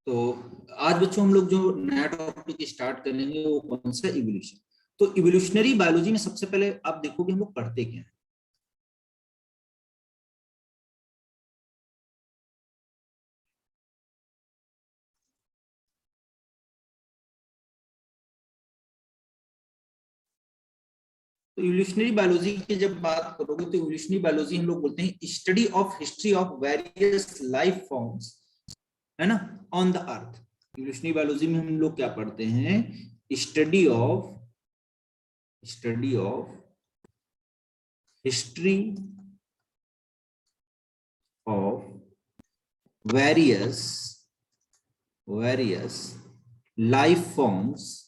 तो आज बच्चों हम लोग जो नया टॉपिक स्टार्ट करेंगे वो कौन सा, इवोल्यूशन। तो इवोल्यूशनरी बायोलॉजी में सबसे पहले आप देखोगे हम लोग पढ़ते क्या है। तो इवोल्यूशनरी बायोलॉजी की जब बात करोगे तो इवोल्यूशनरी बायोलॉजी हम लोग बोलते हैं study of history of various life forms, है ना, on the earth. Evolutionary biology में हम लोग क्या पढ़ते हैं, study of history of various life forms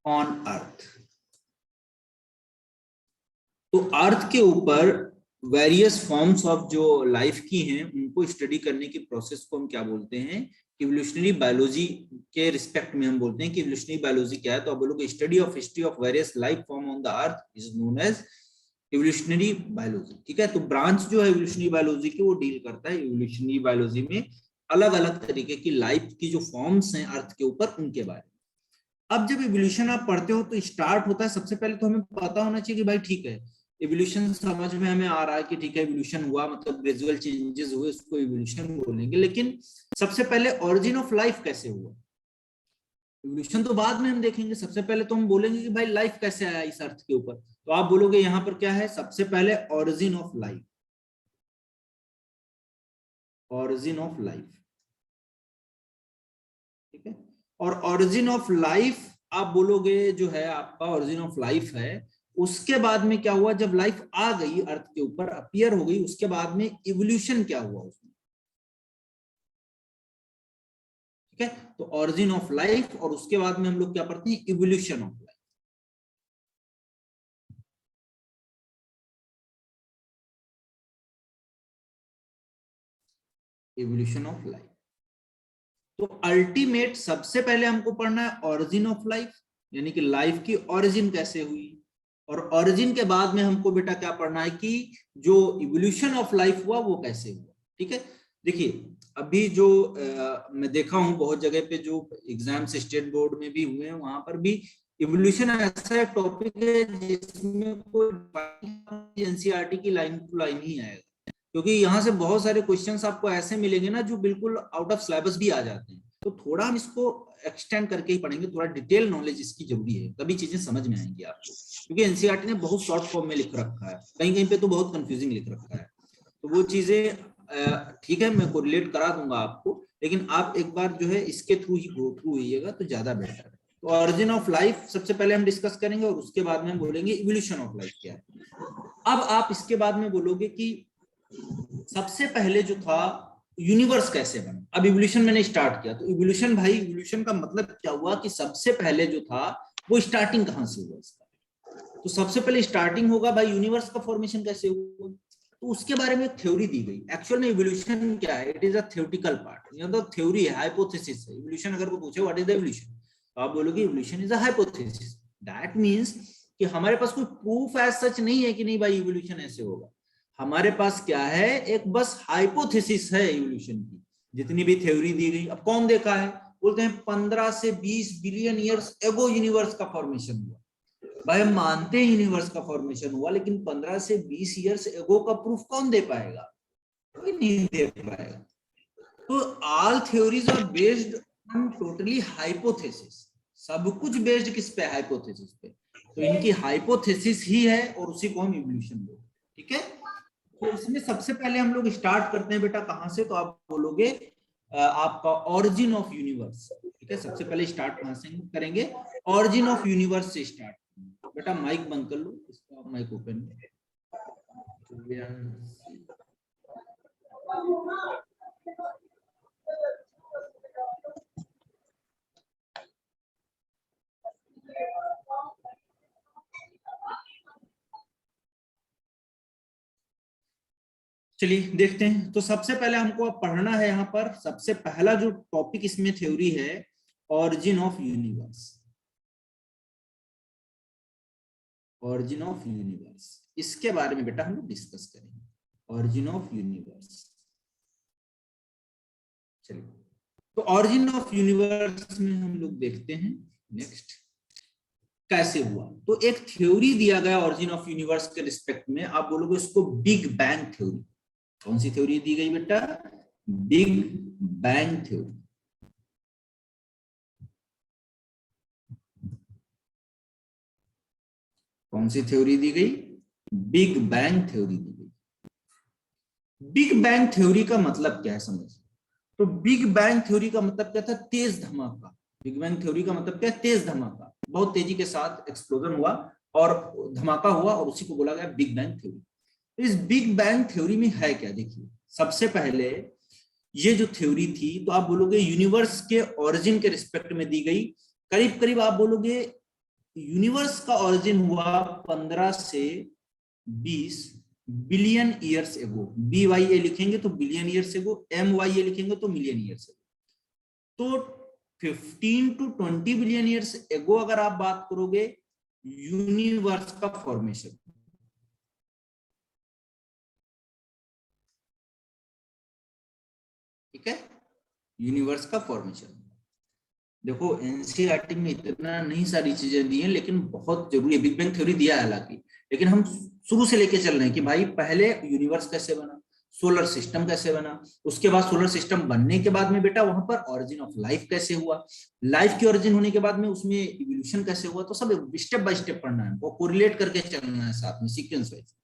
on earth. तो अर्थ के ऊपर वेरियस फॉर्म्स ऑफ जो लाइफ की हैं उनको स्टडी करने की प्रोसेस को हम क्या बोलते हैं, इवोल्यूशनरी बायोलॉजी के रिस्पेक्ट में हम बोलते हैं कि इवोल्यूशनरी बायोलॉजी क्या है। तो आप बोलोगे study of history of various life form on the earth is known as evolutionary biology. ठीक है, तो ब्रांच जो है इवोल्यूशनरी बायोलॉजी की वो डील करता है इवोल्यूशनरी बायोलॉजी में अलग अलग तरीके की लाइफ की जो फॉर्म्स हैं अर्थ के ऊपर उनके बारे में। अब जब इवोल्यूशन आप पढ़ते हो तो स्टार्ट होता है, सबसे पहले तो हमें पता होना चाहिए कि भाई ठीक है इवोल्यूशन समझ में हमें आ रहा है कि ठीक है इवोल्यूशन हुआ, मतलब ग्रेजुअल चेंजेस हुए, उसको इवोल्यूशन बोलेंगे। लेकिन सबसे पहले ओरिजिन ऑफ लाइफ कैसे हुआ, इवोल्यूशन तो बाद में हम देखेंगे। सबसे पहले तो हम बोलेंगे कि भाई लाइफ कैसे आया इस अर्थ के ऊपर। तो आप बोलोगे यहां पर क्या है, सबसे पहले ओरिजिन ऑफ लाइफ, ठीक है। और ओरिजिन ऑफ लाइफ आप बोलोगे जो है आपका ओरिजिन ऑफ लाइफ है, उसके बाद में क्या हुआ, जब लाइफ आ गई अर्थ के ऊपर अपीयर हो गई, उसके बाद में इवोल्यूशन क्या हुआ उसमें। ठीक है, तो ओरिजिन ऑफ लाइफ और उसके बाद में हम लोग क्या पढ़ते हैं, evolution of life. Evolution of life, तो अल्टीमेट सबसे पहले हमको पढ़ना है ओरिजिन ऑफ लाइफ, यानी कि लाइफ की ओरिजिन कैसे हुई। और ओरिजिन के बाद में हमको बेटा क्या पढ़ना है कि जो इवोल्यूशन ऑफ लाइफ हुआ वो कैसे हुआ। ठीक है, देखिए अभी जो मैं देखा हूं बहुत जगह पे जो एग्जाम्स स्टेट बोर्ड में भी हुए हैं वहां पर भी इवोल्यूशन ऐसा एक टॉपिक है जिसमें कोई एनसीईआरटी की लाइन टू लाइन ही आएगा, क्योंकि यहाँ से बहुत सारे क्वेश्चंस आपको ऐसे मिलेंगे ना जो बिल्कुल आउट ऑफ सिलेबस भी आ जाते हैं। तो थोड़ा हम इसको एक्सटेंड करके ही पढ़ेंगे, थोड़ा डिटेल नॉलेज इसकी जरूरी है, तभी चीजें समझ में आएंगी आपको। क्योंकि एनसीईआरटी ने बहुत शॉर्ट फॉर्म में लिख रखा है, कहीं कहीं पे तो बहुत कंफ्यूजिंग लिख रखा है। तो वो चीजें ठीक है मैं कोरिलेट करा दूंगा आपको, लेकिन आप एक बार जो है इसके थ्रू ही गो थ्रू होइएगा तो ज्यादा बेटर है। तो ऑरिजिन ऑफ लाइफ सबसे पहले हम डिस्कस करेंगे और उसके बाद में हम बोलेंगे इवोल्यूशन ऑफ लाइफ क्या है। अब आप इसके बाद में बोलोगे कि सबसे पहले जो था यूनिवर्स कैसे बना। अब इवोल्यूशन मैंने स्टार्ट किया तो इवोल्यूशन, भाई इवोल्यूशन का मतलब क्या हुआ कि सबसे पहले जो था वो स्टार्टिंग कहां से हुआ इसका। तो सबसे पहले स्टार्टिंग होगा भाई यूनिवर्स का फॉर्मेशन कैसे हुआ, तो उसके बारे में एक थ्योरी दी गई। एक्चुअल में इवोल्यूशन क्या है, it is a theoretical part, ये तो थ्योरी है, हाइपोथेसिस है। इवोल्यूशन अगर कोई पूछे व्हाट इज द इवोल्यूशन, तो आप बोलोगे evolution is a hypothesis. That means कि हमारे पास कोई प्रूफ एज सच नहीं है कि नहीं भाई इवोल्यूशन ऐसे होगा। हमारे पास क्या है, एक बस हाइपोथेसिस है इवोल्यूशन की। जितनी भी थ्योरी दी गई, अब कौन देखा है, बोलते हैं 15 से 20 बिलियन ईयर्स एगो यूनिवर्स का फॉर्मेशन हुआ। भाई हम मानते हैं यूनिवर्स का फॉर्मेशन हुआ, लेकिन 15 से 20 ईयर्स एगो का प्रूफ कौन दे पाएगा, कोई नहीं दे पाएगा। तो all theories are based on totally hypothesis, सब कुछ बेस्ड किस पे, हाइपोथेसिस पे। तो इनकी हाइपोथेसिस ही है और उसी को हम इवोल्यूशन बोलते हैं। ठीक है, तो इसमें सबसे पहले हम लोग स्टार्ट करते हैं बेटा कहां से, तो आप बोलोगे आपका ओरिजिन ऑफ यूनिवर्स। ठीक है, सबसे पहले स्टार्ट कहां से करेंगे, ओरिजिन ऑफ यूनिवर्स से स्टार्ट। बेटा माइक बंद कर लो, इसका माइक ओपन है। चलिए देखते हैं। तो सबसे पहले हमको अब पढ़ना है, यहाँ पर सबसे पहला जो टॉपिक इसमें थ्योरी है, origin of universe. Origin of universe, इसके बारे में बेटा हम लोग डिस्कस करेंगे। Origin of universe. चलिए, तो ऑरिजिन ऑफ यूनिवर्स में हम लोग देखते हैं नेक्स्ट कैसे हुआ। तो एक थ्योरी दिया गया ऑरिजिन ऑफ यूनिवर्स के रिस्पेक्ट में, आप बोलोगे इसको बिग बैंग थ्योरी। कौन सी थ्योरी दी गई बेटा? Big bang theory. कौन सी थ्योरी दी गई? बिग बैंग थ्योरी दी गई। बिग बैंग थ्योरी का मतलब क्या है समझ। तो बिग बैंग थ्योरी का मतलब क्या था? तेज धमाका। बिग बैंग थ्योरी का मतलब क्या है? तेज धमाका, बहुत तेजी के साथ एक्सप्लोजन हुआ और धमाका हुआ और उसी को बोला गया बिग बैंग थ्योरी। इस बिग बैंग थ्योरी में है क्या? देखिए, सबसे पहले ये जो थ्योरी थी, तो आप बोलोगे यूनिवर्स के ओरिजिन के रिस्पेक्ट में दी गई। करीब करीब आप बोलोगे यूनिवर्स का ओरिजिन हुआ 15 से 20 बिलियन ईयर्स एगो। BYA लिखेंगे तो बिलियन ईयर्स एगो, MYA लिखेंगे तो मिलियन ईयर्स एगो। तो 15 to 20 बिलियन ईयर्स एगो अगर आप बात करोगे यूनिवर्स का फॉर्मेशन, ठीक है, यूनिवर्स का फॉर्मेशन। देखो एनसीईआरटी में इतना नहीं सारी चीजें दी हैं, लेकिन बहुत जरूरी है। बिग बैंग थ्योरी दिया है हालांकि, लेकिन हम शुरू से लेके चल रहे हैं कि भाई पहले यूनिवर्स कैसे बना, सोलर सिस्टम कैसे बना, उसके बाद सोलर सिस्टम बनने के बाद में बेटा वहां पर ओरिजिन ऑफ लाइफ कैसे हुआ, लाइफ की ओरिजिन होने के बाद में उसमें इवोल्यूशन कैसे हुआ। तो सब स्टेप बाय स्टेप पढ़ना है, वो कोरिलेट करके चलना है साथ में सीक्वेंस वाइज।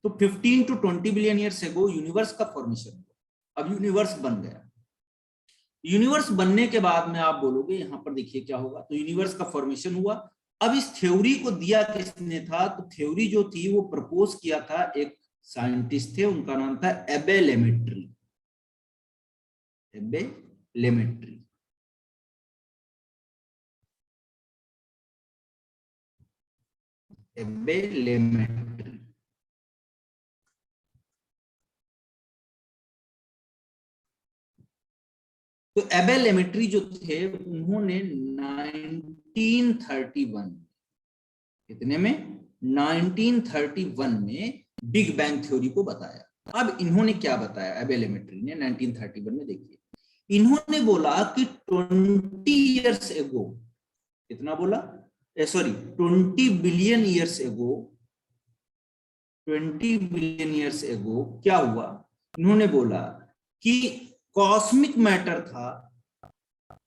तो 15 to 20 billion years ago universe का फॉर्मेशन हुआ। अब यूनिवर्स बन गया। यूनिवर्स बनने के बाद में आप बोलोगे यहां पर देखिए क्या होगा। तो यूनिवर्स का फॉर्मेशन हुआ। अब इस थ्योरी को दिया किसने था? तो थ्योरी जो थी वो प्रपोज किया था एक साइंटिस्ट थे, उनका नाम था एबे लेमेट्री। एबे लेमेट्री। एबे लेमेट्री। तो एबे लेमेट्री जो थे उन्होंने 1931, कितने में? 1931 में बिग बैंग थ्योरी को बताया। अब इन्होंने क्या बताया एबे लेमेट्री ने 1931 में? देखिए, इन्होंने बोला कि 20 इयर्स एगो, कितना बोला? Sorry, 20 billion years ago, 20 billion years ago क्या हुआ? इन्होंने बोला कि कॉस्मिक मैटर था,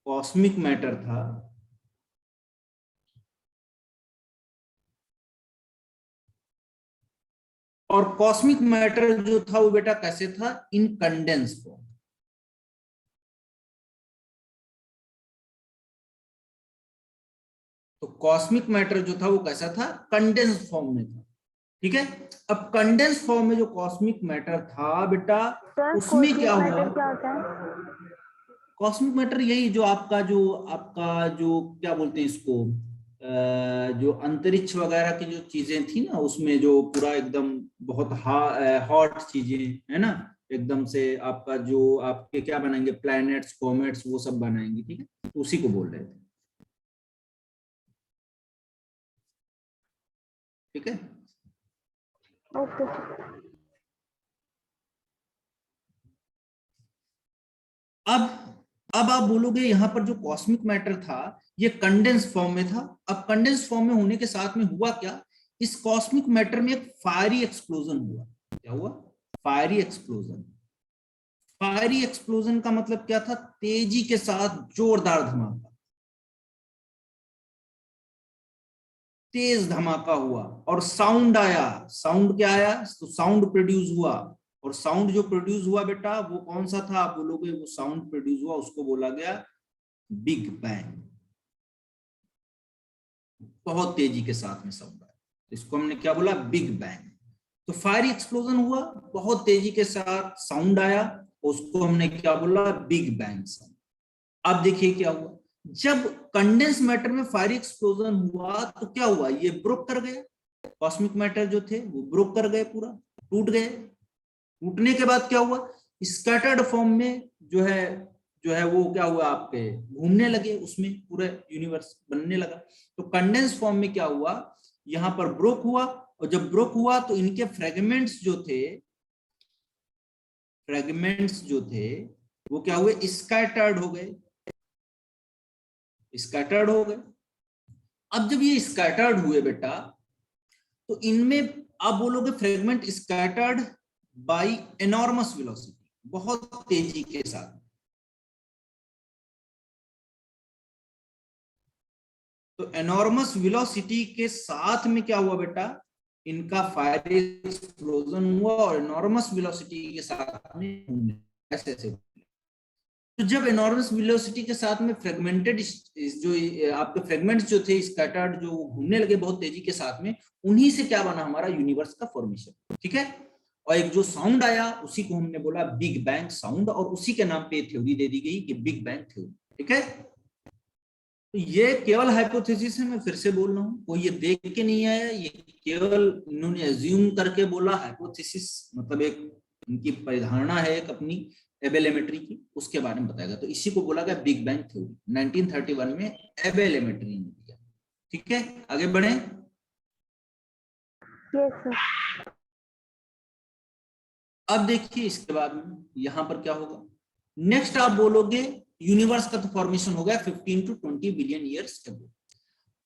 कॉस्मिक मैटर था और कॉस्मिक मैटर जो था वो बेटा कैसे था? इन कंडेंस फॉर्म। तो कॉस्मिक मैटर जो था वो कैसा था? कंडेंस फॉर्म में था। ठीक है, अब कंडेंस फॉर्म में जो कॉस्मिक मैटर था बेटा, उसमें क्या हुआ? कॉस्मिक मैटर यही जो आपका जो क्या बोलते हैं इसको, जो अंतरिक्ष वगैरह की जो चीजें थी ना, उसमें जो पूरा एकदम बहुत हॉट चीजें है ना, एकदम से आपका जो आपके क्या बनाएंगे, प्लैनेट्स कॉमेट्स वो सब बनाएंगे। ठीक है, तो उसी को बोल रहे थे। ठीक है, ओके। अब आप बोलोगे यहाँ पर जो कॉस्मिक मैटर था ये कंडेंस फॉर्म में था। अब कंडेंस फॉर्म में होने के साथ में हुआ क्या? इस कॉस्मिक मैटर में एक फायरी एक्सप्लोजन हुआ। क्या हुआ? Fiery explosion. फायरी एक्सप्लोजन का मतलब क्या था? तेजी के साथ जोरदार धमाका, तेज धमाका हुआ और साउंड आया। साउंड क्या आया? तो साउंड प्रोड्यूस हुआ। और साउंड जो प्रोड्यूस हुआ बेटा वो कौन सा था? आप बोलोगे वो साउंड प्रोड्यूस हुआ उसको बोला गया बिग बैंग। बहुत तेजी के साथ में साउंड आया, इसको हमने क्या बोला? Big bang. तो फायर एक्सप्लोजन हुआ, बहुत तेजी के साथ साउंड आया, उसको हमने क्या बोला? Big bang sound. अब देखिए क्या हुआ, जब कंडेंस मैटर में फायर एक्सप्लोजन हुआ तो क्या हुआ? ये ब्रोक कर गए, कॉस्मिक मैटर जो थे वो ब्रोक कर गए, पूरा टूट गए। टूटने के बाद क्या हुआ? स्कैटर्ड फॉर्म में जो है वो क्या हुआ? आपके घूमने लगे, उसमें पूरा यूनिवर्स बनने लगा। तो कंडेंस फॉर्म में क्या हुआ? यहां पर ब्रोक हुआ, और जब ब्रोक हुआ तो इनके फ्रेगमेंट्स जो थे फ्रेगमेंट्स जो थे वो क्या हुए, स्कैटर्ड हो गए, स्कैटर्ड हो गए। अब जब ये स्कैटर्ड हुए बेटा, तो इनमें आप बोलोगे fragment scattered by enormous velocity, बहुत तेजी के साथ। तो एनॉर्मस वेलोसिटी के साथ में क्या हुआ बेटा, इनका फायर एक्सप्लोजन हुआ और एनॉर्मस वेलोसिटी के साथ में ऐसे ऐसे। तो जब एनॉर्मस वेलोसिटी के साथ में फ्रेगमेंटेड जो आपके फ्रेगमेंट्स जो थे स्कैटर्ड, जो घूमने लगे बहुत तेजी के साथ में, उन्हीं से क्या बना हमारा यूनिवर्स का फॉर्मेशन। ठीक है, और एक जो साउंड आया उसी को हमने बोला बिग बैंग साउंड, और उसी के नाम पे थ्योरी दे दी गई कि बिग बैंग थ्योरी। ठीक है, तो ये केवल हाइपोथेसिस है, मैं फिर से बोल रहा हूँ, कोई ये देख के नहीं आया, ये केवल इन्होंने एज्यूम करके बोला। हाइपोथेसिस मतलब एक इनकी परिधारणा है एक अपनी एबेल एलेमेट्री की, उसके बारे में बताएगा। तो इसी को बोला गया बिग बैंग थ्योरी, 1931 में एबेल एलेमेट्री ने दिया। ठीक है, आगे बढ़े। Yes sir. अब अब देखिए इसके बाद में यहां पर क्या होगा, नेक्स्ट आप बोलोगे यूनिवर्स का तो फॉर्मेशन हो गया 15 to 20 बिलियन ईयर्स अगो।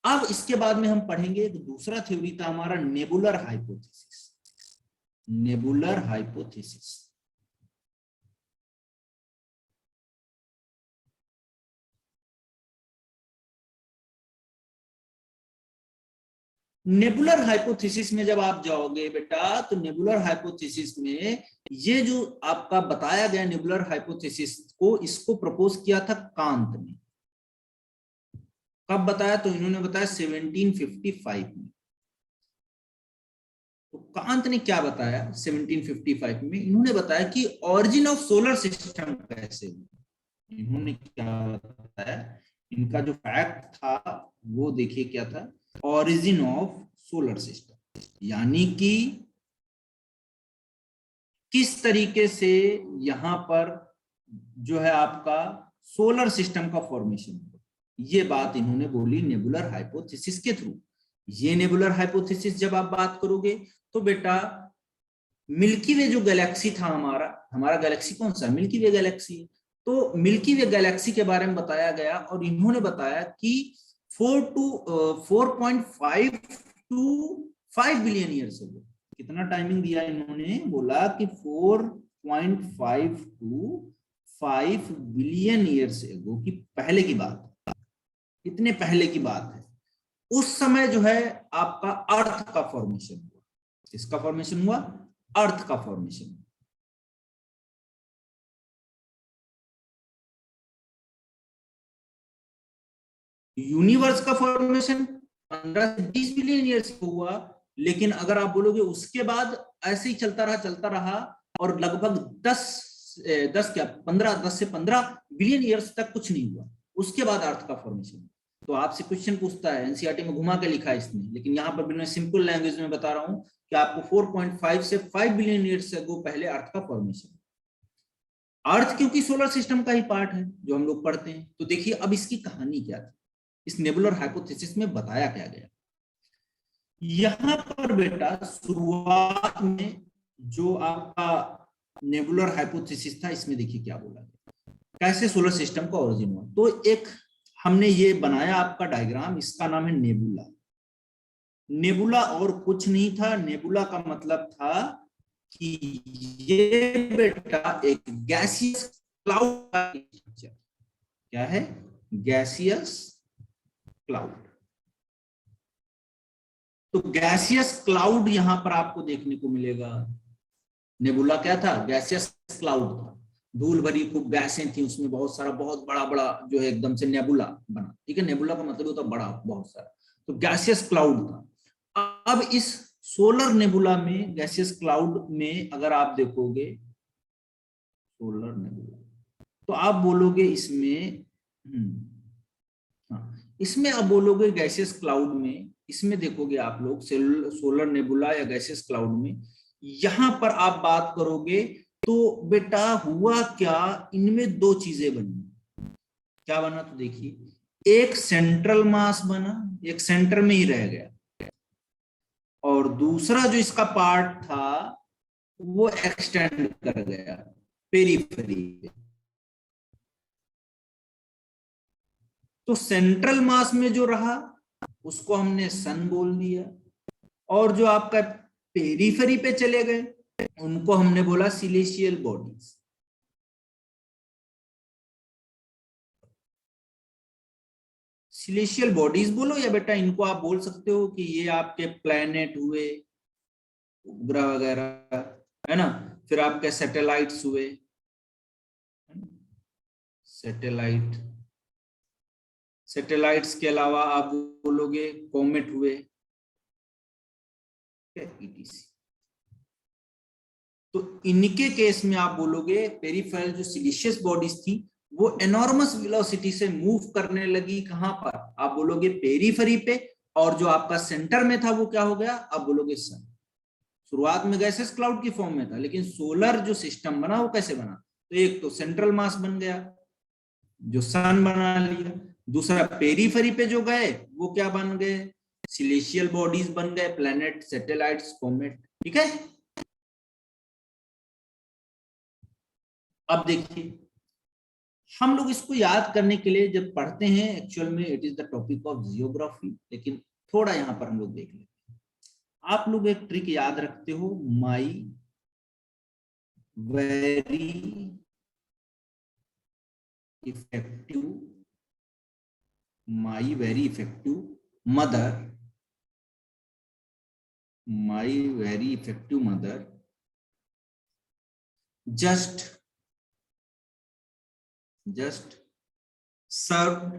अब इसके बाद में हम पढ़ेंगे एक दूसरा थ्योरी था हमारा, nebular hypothesis. Nebular hypothesis, nebular hypothesis में जब आप जाओगे बेटा, तो नेबुलर हाइपोथेसिस में ये जो आपका बताया गया नेबुलर हाइपोथेसिस को, इसको प्रपोज किया था कांत ने। कब बताया, तो इन्होंने बताया 1755 में। तो कांत ने क्या बताया 1755 में, इन्होंने बताया कि ऑरिजिन ऑफ सोलर सिस्टम कैसे हुआ। इन्होंने क्या बताया, इनका जो फैक्ट था वो देखिए क्या था, ऑरिजिन ऑफ सोलर सिस्टम, यानी कि किस तरीके से यहां पर जो है आपका सोलर सिस्टम का फॉर्मेशन हुआ। ये बात इन्होंने बोली नेबुलर हाइपोथेसिस के थ्रू। ये नेबुलर हाइपोथेसिस जब आप बात करोगे तो बेटा मिल्की वे जो गैलेक्सी था हमारा, हमारा गैलेक्सी कौन सा, मिल्की वे गैलेक्सी। तो मिल्की वे गैलेक्सी के बारे में बताया गया, और इन्होंने बताया कि 4.5 to 5 बिलियन ईयर्स हो गए। कितना टाइमिंग दिया इन्होंने, बोला कि 4.5 to 5 बिलियन ईयर्स एगो की पहले की बात, इतने पहले की बात है। उस समय जो है आपका अर्थ का फॉर्मेशन हुआ। किसका फॉर्मेशन हुआ, अर्थ का फॉर्मेशन। यूनिवर्स का फॉर्मेशन 15 से 20 बिलियन ईयर्स हुआ, लेकिन अगर आप बोलोगे उसके बाद ऐसे ही चलता रहा और लगभग 10 से 15 बिलियन ईयर्स तक कुछ नहीं हुआ, उसके बाद अर्थ का फॉर्मेशन। तो आपसे क्वेश्चन पूछता है, एनसीईआरटी में घुमा के लिखा है इसने, लेकिन यहाँ पर मैं सिंपल लैंग्वेज में बता रहा हूँ कि आपको 4.5 से 5 बिलियन ईयर्स से पहले अर्थ का फॉर्मेशन। अर्थ क्योंकि सोलर सिस्टम का ही पार्ट है जो हम लोग पढ़ते हैं। तो देखिए अब इसकी कहानी क्या थी, इस नेबुलर हाइपोथेसिस में बताया क्या गया। यहां पर बेटा शुरुआत में जो आपका नेबुलर हाइपोथेसिस था, इसमें देखिए क्या बोला गया, कैसे सोलर सिस्टम का ओरिजिन हुआ। तो एक हमने ये बनाया आपका डायग्राम, इसका नाम है नेबुला। नेबुला और कुछ नहीं था, नेबुला का मतलब था कि ये बेटा एक गैसियस क्लाउड का स्ट्रक्चर। क्या है, गैसियस क्लाउड। तो गैसियस क्लाउड यहां पर आपको देखने को मिलेगा। नेबुला क्या था, गैसियस क्लाउड था, धूल भरी खूब गैसें थी उसमें, बहुत सारा, बहुत बड़ा बड़ा जो है एकदम से नेबुला बना। ठीक है, नेबुला का मतलब होता बड़ा, बहुत सारा। तो गैसियस क्लाउड था। अब इस सोलर नेबुला में, गैसियस क्लाउड में अगर आप देखोगे सोलर नेबुला, तो आप बोलोगे इसमें इसमें आप बोलोगे गैसियस क्लाउड में, इसमें देखोगे आप लोग सोलर नेबुला या गैसियस क्लाउड में, यहां पर आप बात करोगे तो बेटा हुआ क्या, इनमें दो चीजें बनी। क्या बना, तो देखिए एक सेंट्रल मास बना, एक सेंटर में ही रह गया, और दूसरा जो इसका पार्ट था वो एक्सटेंड कर गया। पेरिफेरी पे। तो सेंट्रल मास में जो रहा उसको हमने सन बोल दिया, और जो आपका पेरिफेरी पे चले गए उनको हमने बोला सिलेशियल बॉडीज। सिलेशियल बॉडीज बोलो, या बेटा इनको आप बोल सकते हो कि ये आपके प्लैनेट हुए, उपग्रह वगैरह, है ना। फिर आपके सैटेलाइट्स हुए, सैटेलाइट, सैटेलाइट्स के अलावा आप बोलोगे कॉमेट हुए, ETC। तो इनके केस में आप बोलोगे पेरिफेरल जो सिलिशियस बॉडीज थी वो एनॉर्मस वेलोसिटी से मूव करने लगी, कहां पर, आप बोलोगे पेरिफेरी पे, और जो आपका सेंटर में था वो क्या हो गया, आप बोलोगे सन। शुरुआत में गैसेस क्लाउड की फॉर्म में था, लेकिन सोलर जो सिस्टम बना वो कैसे बना, तो एक तो सेंट्रल मास बन गया जो सन बना लिया, दूसरा पेरिफेरी पे जो गए वो क्या बन गए, सिलेशियल बॉडीज बन गए, प्लैनेट, सैटेलाइट्स, कॉमेट। ठीक है। अब देखिए हम लोग इसको याद करने के लिए जब पढ़ते हैं, एक्चुअल में it is the topic of geography, लेकिन थोड़ा यहां पर हम लोग देख लेते हैं। आप लोग एक ट्रिक याद रखते हो, my very effective, my very effective mother, my very effective mother just served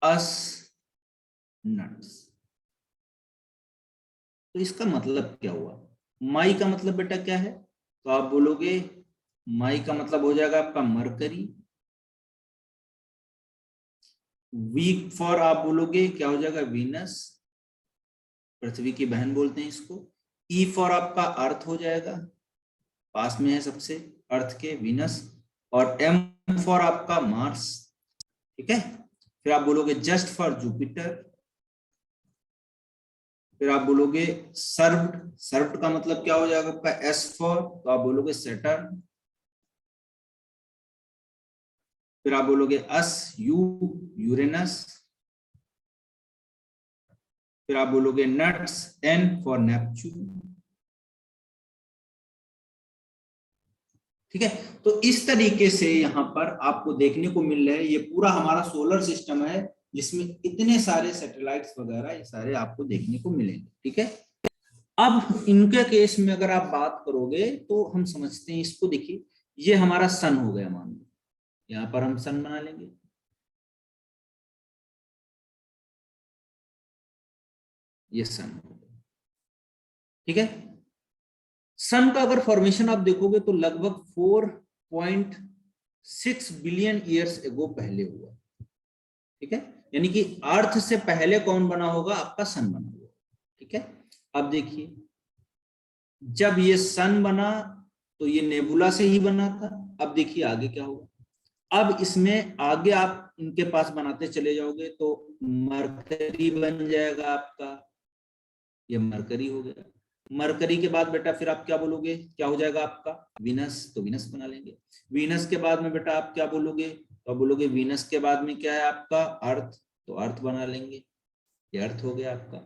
us nuts। तो इसका मतलब क्या हुआ, माई का मतलब बेटा क्या है, तो आप बोलोगे माई का मतलब हो जाएगा आपका मरकरी, वीक फॉर आप बोलोगे क्या हो जाएगा वीनस, पृथ्वी की बहन बोलते हैं इसको, ई फॉर आपका अर्थ हो जाएगा, पास में है सबसे अर्थ के वीनस, और एम फॉर आपका मार्स। ठीक है। फिर आप बोलोगे जस्ट फॉर जुपिटर, फिर आप बोलोगे सर्व्ड, सर्व्ड का मतलब क्या हो जाएगा आपका एस फॉर, तो आप बोलोगे सैटर्न, फिर आप बोलोगे अस यू, यूरेनस, फिर आप बोलोगे नट्स, एन फॉर नेपच्यून। ठीक है। तो इस तरीके से यहाँ पर आपको देखने को मिल रहा है, ये पूरा हमारा सोलर सिस्टम है जिसमें इतने सारे सैटेलाइट्स वगैरह ये सारे आपको देखने को मिलेंगे। ठीक है। अब इनके केस में अगर आप बात करोगे तो हम समझते हैं इसको, देखिए ये हमारा सन हो गया, मान लो यहाँ पर हम सन बना लेंगे, ये सन हो गया। ठीक है। सन का अगर फॉर्मेशन आप देखोगे तो लगभग 4.6 बिलियन ईयर्स एगो पहले हुआ। ठीक है। यानी कि अर्थ से पहले कौन बना होगा, आपका सन बना होगा। ठीक है। अब देखिए जब ये सन बना तो ये नेबुला से ही बना था। अब देखिए आगे क्या होगा, अब इसमें आगे आप इनके पास बनाते चले जाओगे तो मरकरी बन जाएगा आपका, ये मरकरी हो गया। मरकरी के बाद बेटा फिर आप क्या बोलोगे, क्या हो जाएगा आपका वीनस, तो वीनस बना लेंगे। वीनस के बाद में बेटा आप क्या बोलोगे, तो आप बोलोगे वीनस के बाद में क्या है आपका अर्थ, तो अर्थ बना लेंगे, ये अर्थ हो गया आपका।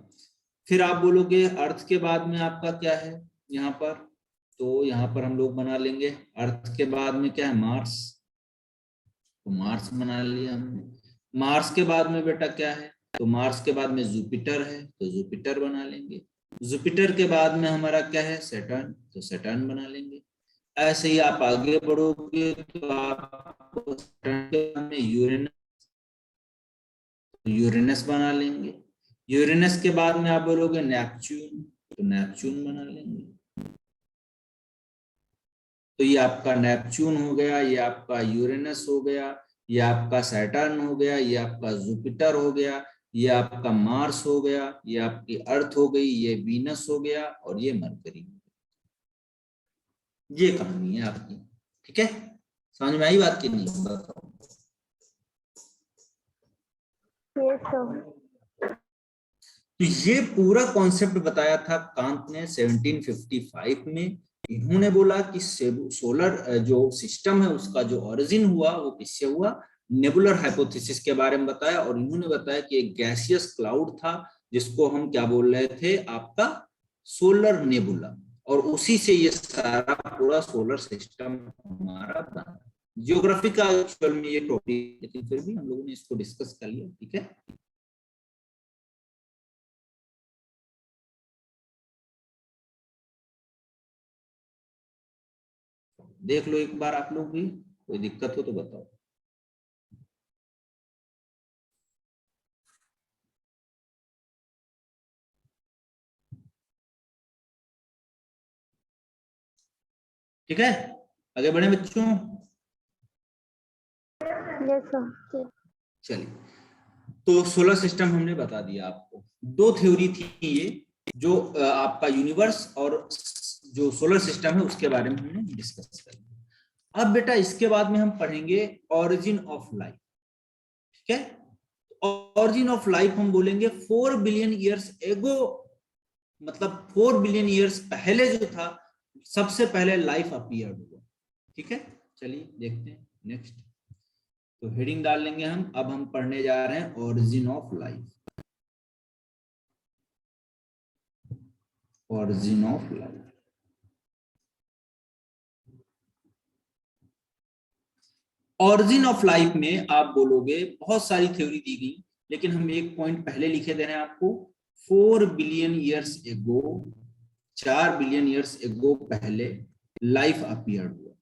फिर आप बोलोगे अर्थ के बाद में आपका क्या है यहाँ पर, तो यहाँ पर हम लोग बना लेंगे अर्थ के बाद में क्या है मार्स, तो मार्स बना लिया हमने। मार्स के बाद में बेटा क्या है, तो मार्स के बाद में जुपिटर है, तो जुपिटर बना लेंगे। जुपिटर के बाद में हमारा क्या है सैटर्न, तो सैटर्न बना लेंगे। ऐसे ही आप आगे बढ़ोगे तो आपको सैटर्न के बाद में यूरेनस, यूरेनस बना लेंगे। यूरेनस के बाद में आप बोलोगे नेपच्यून, तो नेपच्यून बना लेंगे। तो ये आपका नेपच्यून हो गया, ये आपका यूरेनस हो गया, ये आपका सैटर्न हो गया, ये आपका जुपिटर हो गया, ये आपका मार्स हो गया, ये आपकी अर्थ हो गई, ये वीनस हो गया, और ये मरकरी। ये कहानी है आपकी। ठीक है। समझ में आई बात की नहीं, बताओ। Yes sir. तो ये पूरा कॉन्सेप्ट बताया था कांत ने 1755 में। इन्होंने बोला कि सोलर जो सिस्टम है उसका जो ओरिजिन हुआ वो किससे हुआ, नेबुलर हाइपोथेसिस के बारे में बताया। और इन्होंने बताया कि एक गैसियस क्लाउड था जिसको हम क्या बोल रहे थे, आपका सोलर नेबुला, और उसी से ये सारा पूरा सोलर सिस्टम हमारा बना। जियोग्राफी का एक्चुअल में ये टॉपिक, लेकिन फिर भी हम लोगों ने इसको डिस्कस कर लिया, ठीक है। देख लो एक बार आप लोग भी, कोई दिक्कत हो तो बताओ। ठीक है, आगे बढ़े बच्चों। यस सर, ठीक। चलिए, तो सोलर सिस्टम हमने बता दिया आपको। दो थ्योरी थी ये, जो आपका यूनिवर्स और जो सोलर सिस्टम है उसके बारे में हमने डिस्कस कर लिया। अब बेटा इसके बाद में हम पढ़ेंगे ऑरिजिन ऑफ लाइफ, ठीक है। ऑरिजिन ऑफ लाइफ हम बोलेंगे 4 बिलियन ईयर्स एगो, मतलब 4 बिलियन ईयर्स पहले जो था सबसे पहले लाइफ अपीयर हुआ, ठीक है। चलिए देखते हैं नेक्स्ट। तो हेडिंग डाल लेंगे हम। अब हम पढ़ने जा रहे हैं origin of life. Origin of life, origin of life में आप बोलोगे बहुत सारी थ्योरी दी गई, लेकिन हम एक पॉइंट पहले लिखे दे रहे हैं आपको। 4 billion years ago, 4 billion years ago पहले लाइफ अपीयर हुआ,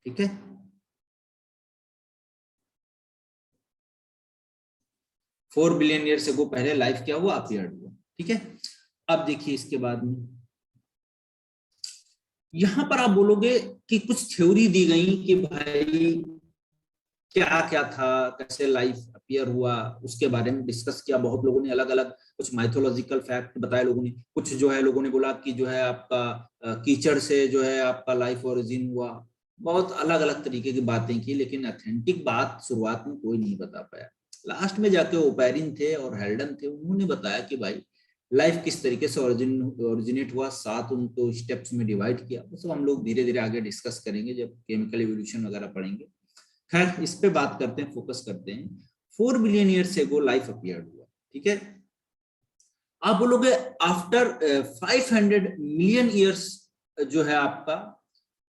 ठीक है। फोर बिलियन ईयर से गो पहले लाइफ क्या हुआ, अपीयर हुआ, ठीक है। अब देखिए इसके बाद में यहां पर आप बोलोगे कि कुछ थ्योरी दी गई कि भाई क्या क्या था, कैसे लाइफ अपीयर हुआ, उसके बारे में डिस्कस किया बहुत लोगों ने। अलग अलग कुछ माइथोलॉजिकल फैक्ट बताए लोगों ने, कुछ जो है लोगों ने बोला कि जो है आपका कीचड़ से जो है आपका लाइफ ओरिजिन हुआ। बहुत अलग अलग तरीके की बातें की, लेकिन ऑथेंटिक बात शुरुआत में कोई नहीं बता पाया। लास्ट में जाके ओपेरिन थे और हेल्डन थे, उन्होंने बताया कि भाई लाइफ किस तरीके से ओरिजिनेट हुआ, 7 उनको स्टेप्स में डिवाइड किया। वो सब हम लोग धीरे धीरे आगे डिस्कस करेंगे जब केमिकल एवोल्यूशन वगैरह पढ़ेंगे। खैर इस पे बात करते हैं, फोकस करते हैं। 4 billion years ago life appeared हुआ, ठीक है। आप बोलोगे आफ्टर 500 मिलियन ईयर्स जो है आपका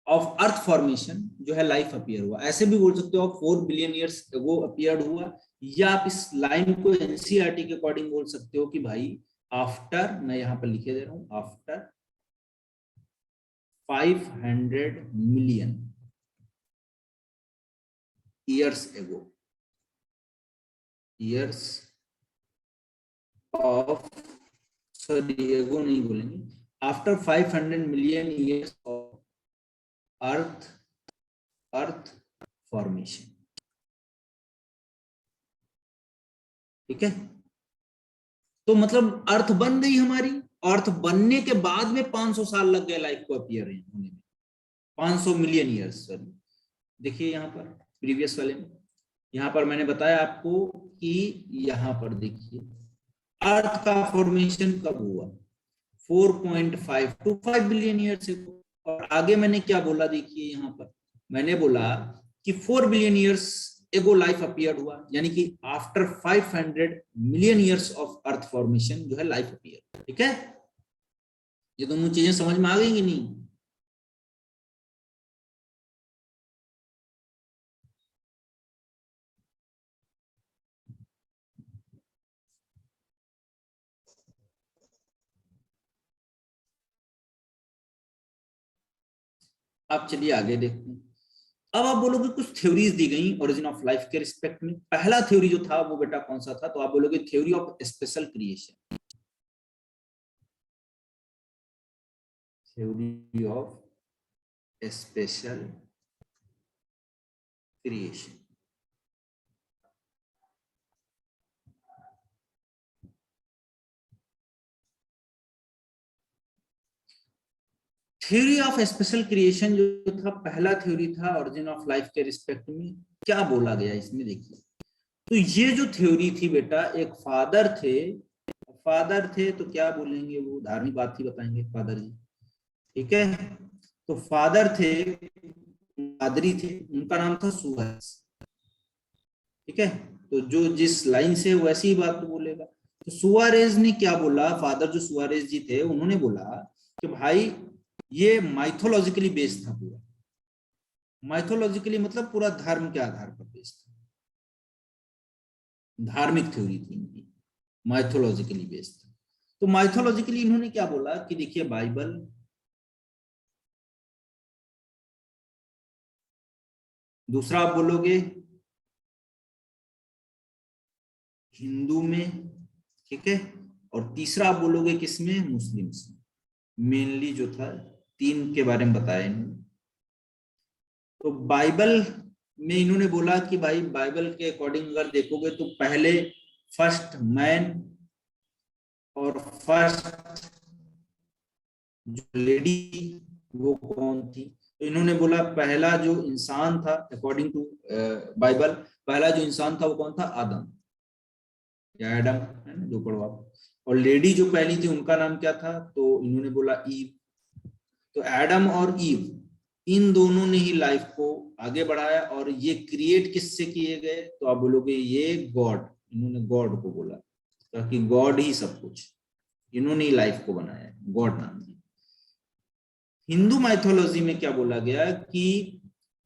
ऑफ अर्थ फॉर्मेशन जो है लाइफ अपीयर हुआ। ऐसे भी बोल सकते हो आप 4 बिलियन ईयर्स एगो अपीयर्ड हुआ, या आप इस लाइन को एनसीईआरटी के अकॉर्डिंग बोल सकते हो कि भाई आफ्टर, मैं यहां पर लिखे दे रहा हूं, after 500 million years ago, years of, sorry एगो नहीं बोलेंगे, after 500 million years of earth, earth formation, ठीक है। तो मतलब अर्थ बन गई हमारी, अर्थ बनने के बाद में 500 साल लग गए लाइफ को अपीयर होने में, 500 मिलियन ईयर्स। सॉरी देखिए यहाँ पर प्रीवियस वाले में, यहाँ पर मैंने बताया आपको कि यहाँ पर देखिए अर्थ का फॉर्मेशन कब हुआ, 4.525 बिलियन ईयर से। और आगे मैंने क्या बोला, देखिए यहाँ पर मैंने बोला कि 4 billion years ago life appear हुआ, यानी कि after 500 million years of earth formation जो है लाइफ अपीयर, ठीक है। ये दोनों चीजें समझ में आ गई कि नहीं। अब चलिए आगे देखते हैं। अब आप बोलोगे कुछ थ्योरीज दी गई ओरिजिन ऑफ लाइफ के रिस्पेक्ट में। पहला थ्योरी जो था वो बेटा कौन सा था, तो आप बोलोगे theory of special creation, theory of special creation. Theory of special creation जो था पहला थ्योरी था ओरिजिन ऑफ लाइफ के रिस्पेक्ट में। क्या बोला गया इसमें देखिए। तो ये जो थ्योरी थी बेटा, एक फादर थे तो क्या बोलेंगे, वो धार्मिक बात ही बताएंगे फादर जी, ठीक है। तो फादर थे, पादरी थे, उनका नाम था सुआरेज, ठीक है। तो जो जिस लाइन से वैसी ही बात तो बोलेगा। तो सुआरेज ने क्या बोला, फादर जो सुआरेज जी थे उन्होंने बोला कि भाई ये माइथोलॉजिकली बेस्ड था पूरा। माइथोलॉजिकली मतलब पूरा धर्म के आधार पर बेस्ड था, धार्मिक थ्योरी थी इनकी, माइथोलॉजिकली बेस्ड था। तो माइथोलॉजिकली इन्होंने क्या बोला कि देखिए बाइबल, दूसरा आप बोलोगे हिंदू में, ठीक है, और तीसरा आप बोलोगे किसमें, मुस्लिम्स में। मेनली जो था तीन के बारे में बताया इन्होंने। तो बाइबल में इन्होंने बोला कि भाई बाइबल के अकॉर्डिंग अगर देखोगे तो पहले फर्स्ट मैन और फर्स्ट जो लेडी वो कौन थी। तो इन्होंने बोला पहला जो इंसान था अकॉर्डिंग टू बाइबल, पहला जो इंसान था वो कौन था, आदम या एडम, है ना, जो पढ़ो आप। और लेडी जो पहली थी उनका नाम क्या था, तो इन्होंने बोला ईव। तो एडम और ईव इन दोनों ने ही लाइफ को आगे बढ़ाया। और ये क्रिएट किससे किए गए, तो आप बोलोगे ये गॉड, इन्होंने गॉड को बोला, ताकि गॉड ही सब कुछ, इन्होंने ही लाइफ को बनाया, गॉड नाम दिया। हिंदू माइथोलॉजी में क्या बोला गया कि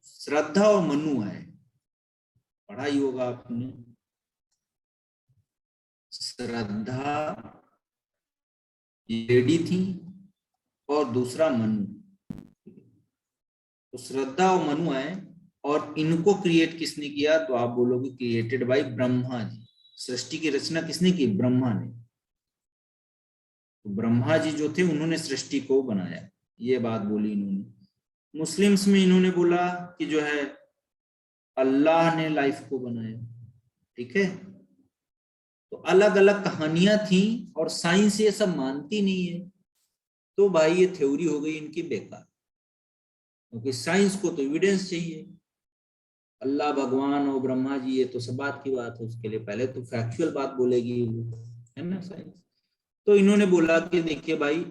श्रद्धा और मनु आए, पढ़ा ही होगा आपने, श्रद्धा लेडी थी और दूसरा मनु। तो श्रद्धा और मनु आए, और इनको क्रिएट किसने किया, तो आप बोलोगे क्रिएटेड बाय ब्रह्मा जी। सृष्टि की रचना किसने की, ब्रह्मा ने। तो ब्रह्मा जी जो थे उन्होंने सृष्टि को बनाया, ये बात बोली इन्होंने। मुस्लिम्स में इन्होंने बोला कि जो है अल्लाह ने लाइफ को बनाया, ठीक है। तो अलग अलग कहानियां थी, और साइंस ये सब मानती नहीं है। तो भाई ये थ्योरी हो गई इनकी बेकार, क्योंकि साइंस को तो एविडेंस चाहिए। अल्लाह भगवान और ब्रह्मा जी ये तो सब बात की बात है, उसके लिए पहले तो फैक्चुअल बात बोलेगी, है ना साइंस। तो इन्होंने बोला कि देखिए भाई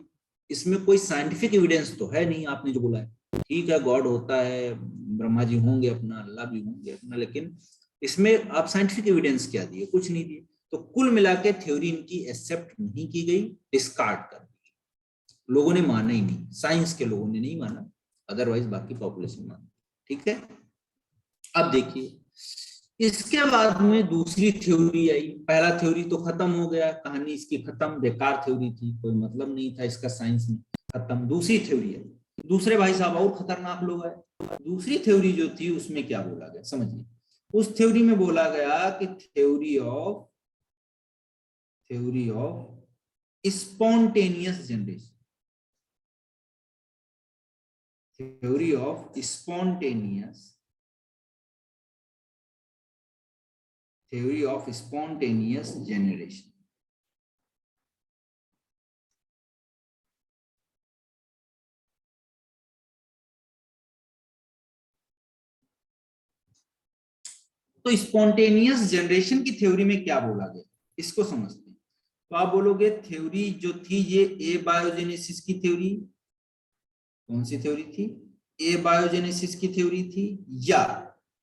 इसमें कोई साइंटिफिक एविडेंस तो है नहीं, आपने जो बोला है ठीक है, गॉड होता है, ब्रह्मा जी होंगे अपना, अल्लाह भी होंगे अपना, लेकिन इसमें आप साइंटिफिक एविडेंस क्या दिए, कुछ नहीं दिए। तो कुल मिला के थ्योरी इनकी एक्सेप्ट नहीं की गई, डिस्कार्ड कर दी, लोगों ने माना ही नहीं, साइंस के लोगों ने नहीं माना, अदरवाइज बाकी पॉपुलेशन माना, ठीक है। अब देखिए इसके बाद में दूसरी थ्योरी आई। पहला थ्योरी तो खत्म हो गया, कहानी इसकी खत्म, बेकार थ्योरी थी, कोई मतलब नहीं था इसका साइंस में, खत्म। दूसरी थ्योरी है, दूसरे भाई साहब और खतरनाक लोग है। दूसरी थ्योरी जो थी उसमें क्या बोला गया समझिए। उस थ्योरी में बोला गया कि theory of spontaneous generation, theory of spontaneous, theory of spontaneous generation। तो स्पॉन्टेनियस जनरेशन की थ्योरी में क्या बोला गया, इसको समझते हैं। तो आप बोलोगे थ्योरी जो थी ये ए बायोजेनेसिस की थ्योरी, कौन सी थ्योरी थी, ए बायोजेनेसिस की थ्योरी थी, या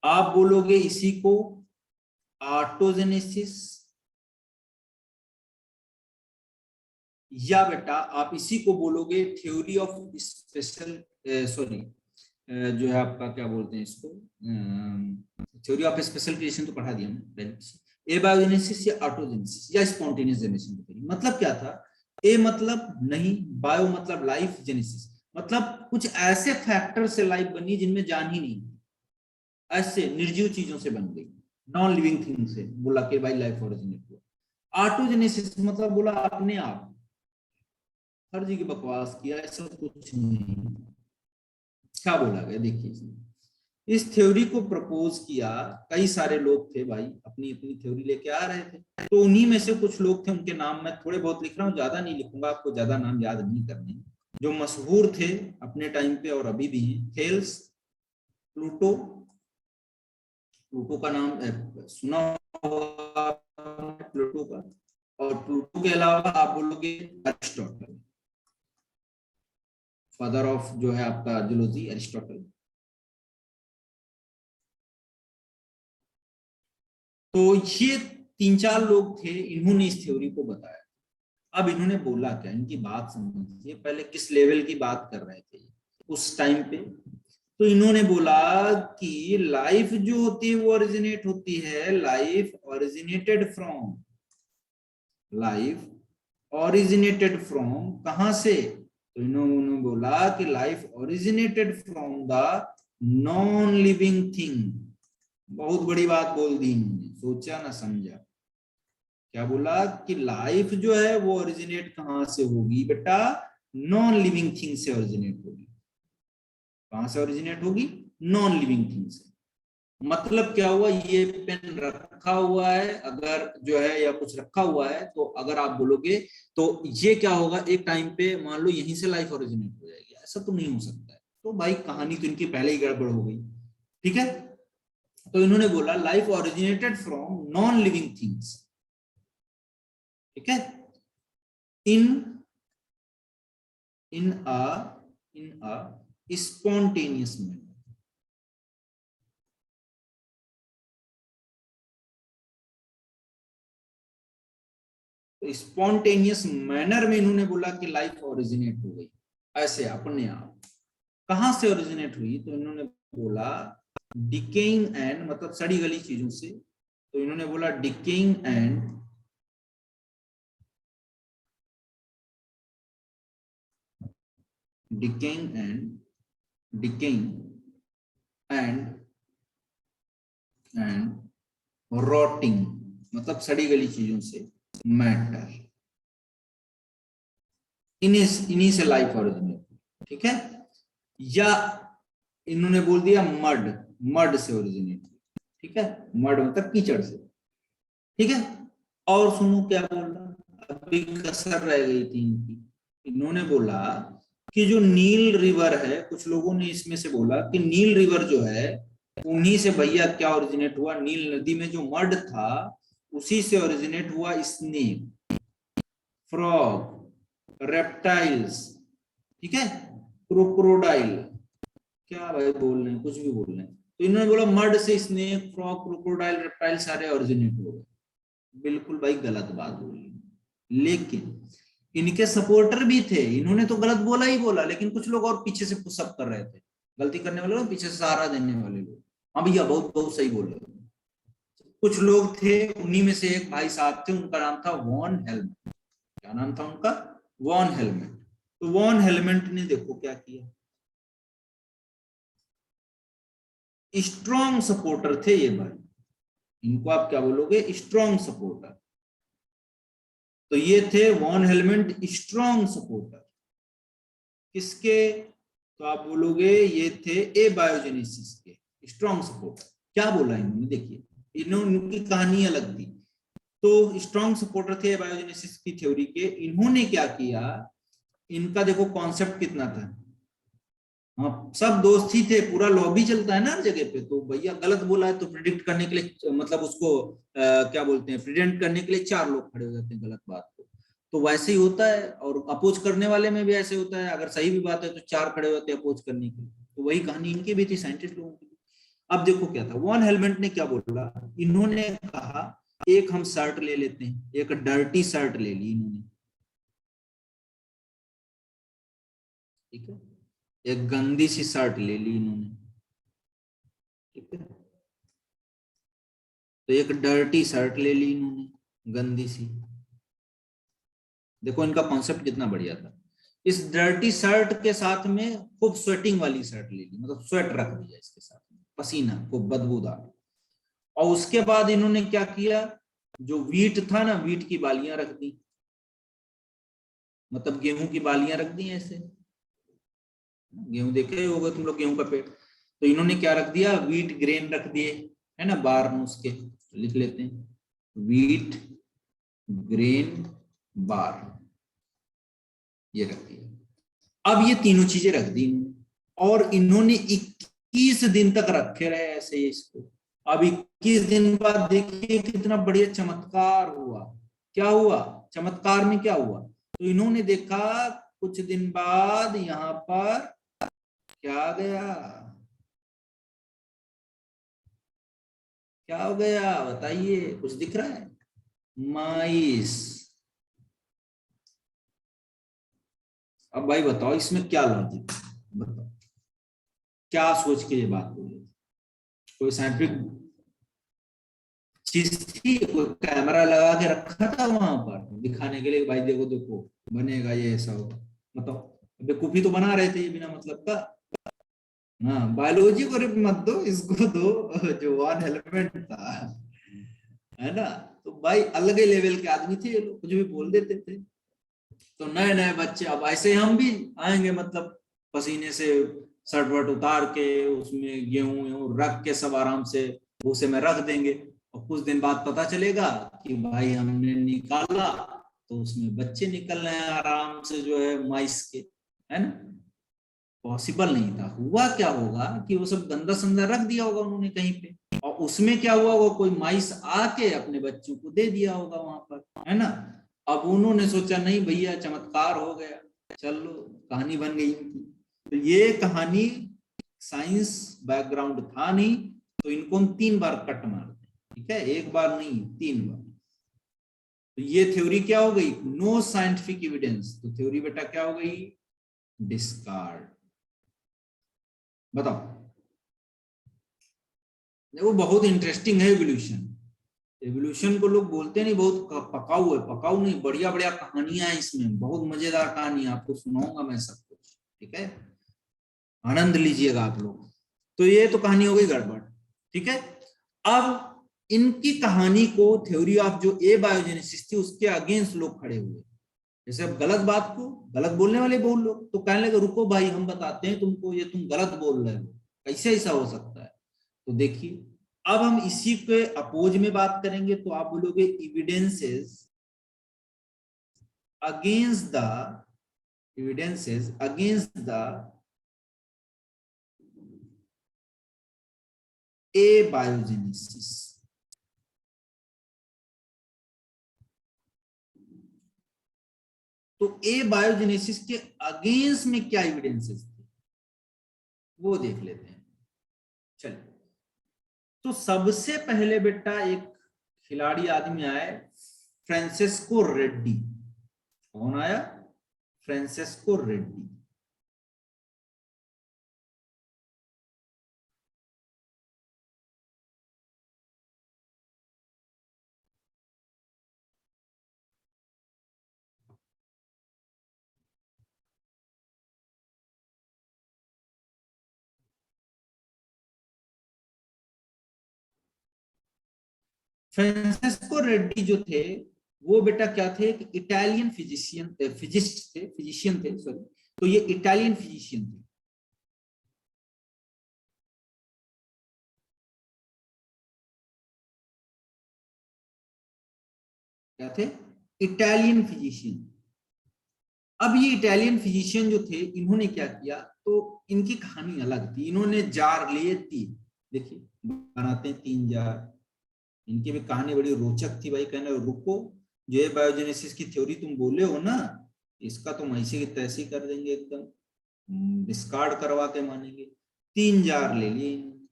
आप बोलोगे इसी को ऑटोजेनेसिस, या बेटा आप इसी को बोलोगे थ्योरी ऑफ स्पेशल, सॉरी जो है आपका क्या बोलते हैं इसको, थ्योरी ऑफ स्पेशल क्रिएशन तो पढ़ा दिया हमने, ए बायोजेनेसिस या ऑटोजेनेसिस या स्पॉन्टेनियस जनरेशन की थ्योरी। मतलब क्या था, ए मतलब नहीं, बायो मतलब लाइफ, जेनेसिस मतलब कुछ ऐसे फैक्टर से लाइफ बनी जिनमें जान ही नहीं, ऐसे निर्जीव चीजों से बन गई, नॉन लिविंग थिंग से बोला कि भाई लाइफ ओरिजिनेट हुआ। ऑटोजेनेसिस मतलब बोला अपने आप, हर जगह बकवास किया, ऐसा कुछ नहीं। क्या बोला गया देखिए इसमें, इस थ्योरी को प्रपोज किया, कई सारे लोग थे भाई, अपनी अपनी थ्योरी लेके आ रहे थे। तो उन्हीं में से कुछ लोग थे, उनके नाम मैं थोड़े बहुत लिख रहा हूँ, ज्यादा नहीं लिखूंगा, आपको ज्यादा नाम याद नहीं करने, जो मशहूर थे अपने टाइम पे और अभी भी हैं। थेल्स, प्लूटो, प्लूटो का नाम सुना होगा प्लूटो का, और प्लूटो के अलावा आप बोलोगे अरिस्टोटल, फादर ऑफ जो है आपका जूलॉजी अरिस्टोटल। तो ये 3-4 लोग थे, इन्होंने इस थ्योरी को बताया। अब इन्होंने बोला क्या, इनकी बात समझिए, पहले किस लेवल की बात कर रहे थे उस टाइम पे। तो इन्होंने बोला कि लाइफ जो होती है वो ओरिजिनेट होती है, life originated from, life originated from कहां से, तो इन्होंने बोला कि life originated from the non living thing. बहुत बड़ी बात बोल दी इन्होंने, सोचा ना समझा। क्या बोला कि लाइफ जो है वो ओरिजिनेट कहां से होगी बेटा, नॉन लिविंग थिंग से ओरिजिनेट होगी। कहां से ओरिजिनेट होगी, नॉन लिविंग थिंग से। मतलब क्या हुआ, ये पेन रखा हुआ है अगर जो है, या कुछ रखा हुआ है, तो अगर आप बोलोगे तो ये क्या होगा, एक टाइम पे मान लो यहीं से लाइफ ओरिजिनेट हो जाएगी, ऐसा तो नहीं हो सकता है। तो भाई कहानी तो इनकी पहले ही गड़बड़ हो गई। ठीक है, तो इन्होंने बोला life originated from non living things. ठीक है, इन a spontaneous manner। तो स्पॉन्टेनियस मैनर में इन्होंने बोला कि लाइफ ओरिजिनेट हो गई ऐसे अपने आप। कहां से ओरिजिनेट हुई, तो इन्होंने बोला डिकेइंग एंड, मतलब सड़ी गली चीजों से। तो इन्होंने बोला डिकेइंग एंड रॉटिंग, मतलब सड़ी गली चीजों से मैटर, इन्हीं से लाइफ ओरिजिनेट। ठीक है, या इन्होंने बोल दिया मड से ओरिजिनेट। ठीक है, मड मतलब कीचड़ से। ठीक है, और सुनो क्या बोल रहा, अभी कसर रह गई थी इनकी। इन्होंने बोला कि जो नील रिवर है, कुछ लोगों ने इसमें से बोला कि नील रिवर जो है उन्हीं से भैया क्या ओरिजिनेट हुआ, नील नदी में जो मड था उसी से ओरिजिनेट हुआ स्नेक, फ्रॉग, रेप्टाइल्स। ठीक है, क्रोकोडाइल, क्या भाई बोल रहे हैं, कुछ भी बोल रहे हैं। तो इन्होंने बोला मड से स्नेक, फ्रॉग, क्रोकोडाइल, रेप्टाइल सारे ओरिजिनेट हो गए। बिल्कुल भाई गलत बात बोली, लेकिन इनके सपोर्टर भी थे, इन्होंने तो गलत बोला ही बोला, लेकिन कुछ लोग और पीछे से पुशअप कर रहे थे, गलती करने वाले लोग, पीछे से सहारा देने वाले लोग। हाँ भैया बहुत बहुत सही बोल रहे हो। कुछ लोग थे, उन्हीं में से एक भाई साहब थे, उनका नाम था वॉन हेलमेट। क्या नाम था उनका, वॉन हेलमेट। तो वॉन हेलमेट ने देखो क्या किया, स्ट्रॉन्ग सपोर्टर थे ये भाई, इनको आप क्या बोलोगे, स्ट्रॉन्ग सपोर्टर। तो ये थे वॉन हेलमेट स्ट्रॉन्ग सपोर्टर किसके, तो आप बोलोगे ये थे ए बायोजेनेसिस के स्ट्रॉन्ग सपोर्टर। क्या बोला इन्होंने, देखिए इन्होंने, इनकी कहानी अलग थी। तो स्ट्रॉन्ग सपोर्टर थे बायोजेनेसिस की थ्योरी के। इन्होंने क्या किया, इनका देखो कॉन्सेप्ट कितना था, हाँ सब दोस्त ही थे, पूरा लॉबी चलता है ना हर जगह पे। तो भैया गलत बोला है तो प्रिडिक्ट करने के लिए, मतलब उसको क्या बोलते हैं, प्रिडिक्ट करने के लिए 4 लोग खड़े हो जाते हैं गलत बात को। तो वैसे ही होता है, और अपोज करने वाले में भी ऐसे होता है, अगर सही भी बात है तो 4 खड़े होते हैं अपोज करने के लिए। तो वही कहानी इनकी भी थी, साइंटिस्ट लोगों की। अब देखो क्या था, वॉन हेलमेट ने क्या बोला, इन्होंने कहा एक हम शर्ट ले लेते हैं, एक डर्टी शर्ट ले ली इन्होंने। ठीक है, एक गंदी सी शर्ट ले ली इन्होंने। ठीक है, तो एक डर्टी शर्ट ले ली इन्होंने, गंदी सी। देखो इनका कॉन्सेप्ट कितना बढ़िया था। इस डर्टी शर्ट के साथ में खूब स्वेटिंग वाली शर्ट ले ली, मतलब स्वेट रख दिया इसके साथ में, पसीना खूब बदबूदार। और उसके बाद इन्होंने क्या किया, जो वीट था ना, वीट की बालियां रख दी, मतलब गेहूं की बालियां रख दी ऐसे। गेहूं देखे होगा तुम लोग, गेहूं का पेड़। तो इन्होंने क्या रख दिया, वीट ग्रेन रख दिए, है ना, बार उसके लिख लेते हैं, वीट ग्रेन बार, ये रख दिया। अब ये तीनों चीजें रख दी, और इन्होंने 21 दिन तक रखे रहे ऐसे ही इसको। अब 21 दिन बाद देखिए कितना बढ़िया चमत्कार हुआ। क्या हुआ चमत्कार में, क्या हुआ? तो इन्होंने देखा कुछ दिन बाद यहाँ पर क्या आ गया, क्या हो गया बताइए, कुछ दिख रहा है? माइस। अब भाई बताओ इसमें क्या लॉजिक, बताओ क्या सोच के ये बात बोली? कोई साइंटिफिक चीज थी? कोई कैमरा लगा के रखा था वहां पर दिखाने के लिए, भाई देखो देखो बनेगा ये, ऐसा होगा? बताओ, बेवकूफी तो बना रहे थे ये बिना मतलब का। हाँ, बायोलॉजी को रिप मत दो, इसको दो जो वन एलिमेंट था, है ना? तो भाई अलग ही लेवल के आदमी थे ये लोग, कुछ भी बोल देते थे। तो नए नए बच्चे, अब ऐसे हम भी आएंगे मतलब पसीने से शर्ट वर्ट उतार के उसमें गेहूं वेहूं रख के सब आराम से भूसे में रख देंगे, और कुछ दिन बाद पता चलेगा कि भाई हमने निकाला तो उसमें बच्चे निकल रहे हैं आराम से, जो है माइस के, है ना? पॉसिबल नहीं था। हुआ क्या होगा कि वो सब गंदा संदा रख दिया होगा उन्होंने कहीं पे, और उसमें क्या हुआ होगा, कोई माइस आके अपने बच्चों को दे दिया होगा वहां पर, है ना? अब उन्होंने सोचा नहीं भैया चमत्कार हो गया, चलो कहानी बन गई इनकी। तो ये कहानी साइंस बैकग्राउंड था नहीं, तो इनको हम 3 बार कट मारते, ठीक है? 1 बार नहीं 3 बार। तो ये थ्योरी क्या हो गई? No scientific evidence. तो थ्योरी बेटा क्या हो गई? डिस्कार्ड। बताओ, वो बहुत इंटरेस्टिंग है एवोल्यूशन। एवोल्यूशन को लोग बोलते नहीं बहुत पकाऊ है, पकाऊ नहीं, बढ़िया बढ़िया कहानियां हैं इसमें, बहुत मजेदार कहानी आपको सुनाऊंगा मैं सब कुछ, ठीक है? आनंद लीजिएगा आप लोग। तो ये तो कहानी हो गई गड़बड़, ठीक है? अब इनकी कहानी को, थ्योरी ऑफ जो एबायोजेनेसिस थी उसके अगेंस्ट लोग खड़े हुए। जैसे अब गलत बात को गलत बोलने वाले बोल लोग तो कहने लगे रुको भाई हम बताते हैं तुमको, ये तुम गलत बोल रहे हो, कैसे ऐसा हो सकता है? तो देखिए, अब हम इसी के अपोज में बात करेंगे, तो आप बोलोगे evidences against the, evidences against the abiogenesis. तो एबायोजेनेसिस के अगेंस्ट में क्या एविडेंसेस थे वो देख लेते हैं। चलिए, तो सबसे पहले बेटा एक खिलाड़ी आदमी आए, फ्रांसिस्को रेड्डी। कौन आया? फ्रांसिस्को रेड्डी। फ्रांसिस्को रेड्डी जो थे वो बेटा क्या थे? इटालियन फिजिशियन थे सॉरी। तो ये इटालियन फिजिशियन थे। क्या थे? Italian physician. अब ये इटालियन फिजिशियन जो थे इन्होंने क्या किया, तो इनकी कहानी अलग थी। इन्होंने जार लिए 3, देखिए बनाते हैं 3 जार। इनकी भी कहानी बड़ी रोचक थी भाई। कहने रुको, जो ये बायोजेनेसिस की थ्योरी तुम बोले हो ना, इसका तुम ऐसे की तैसी कर देंगे, एकदम डिस्कार्ड करवा के मानेंगे। 3 जार ले लिए इन्होंने।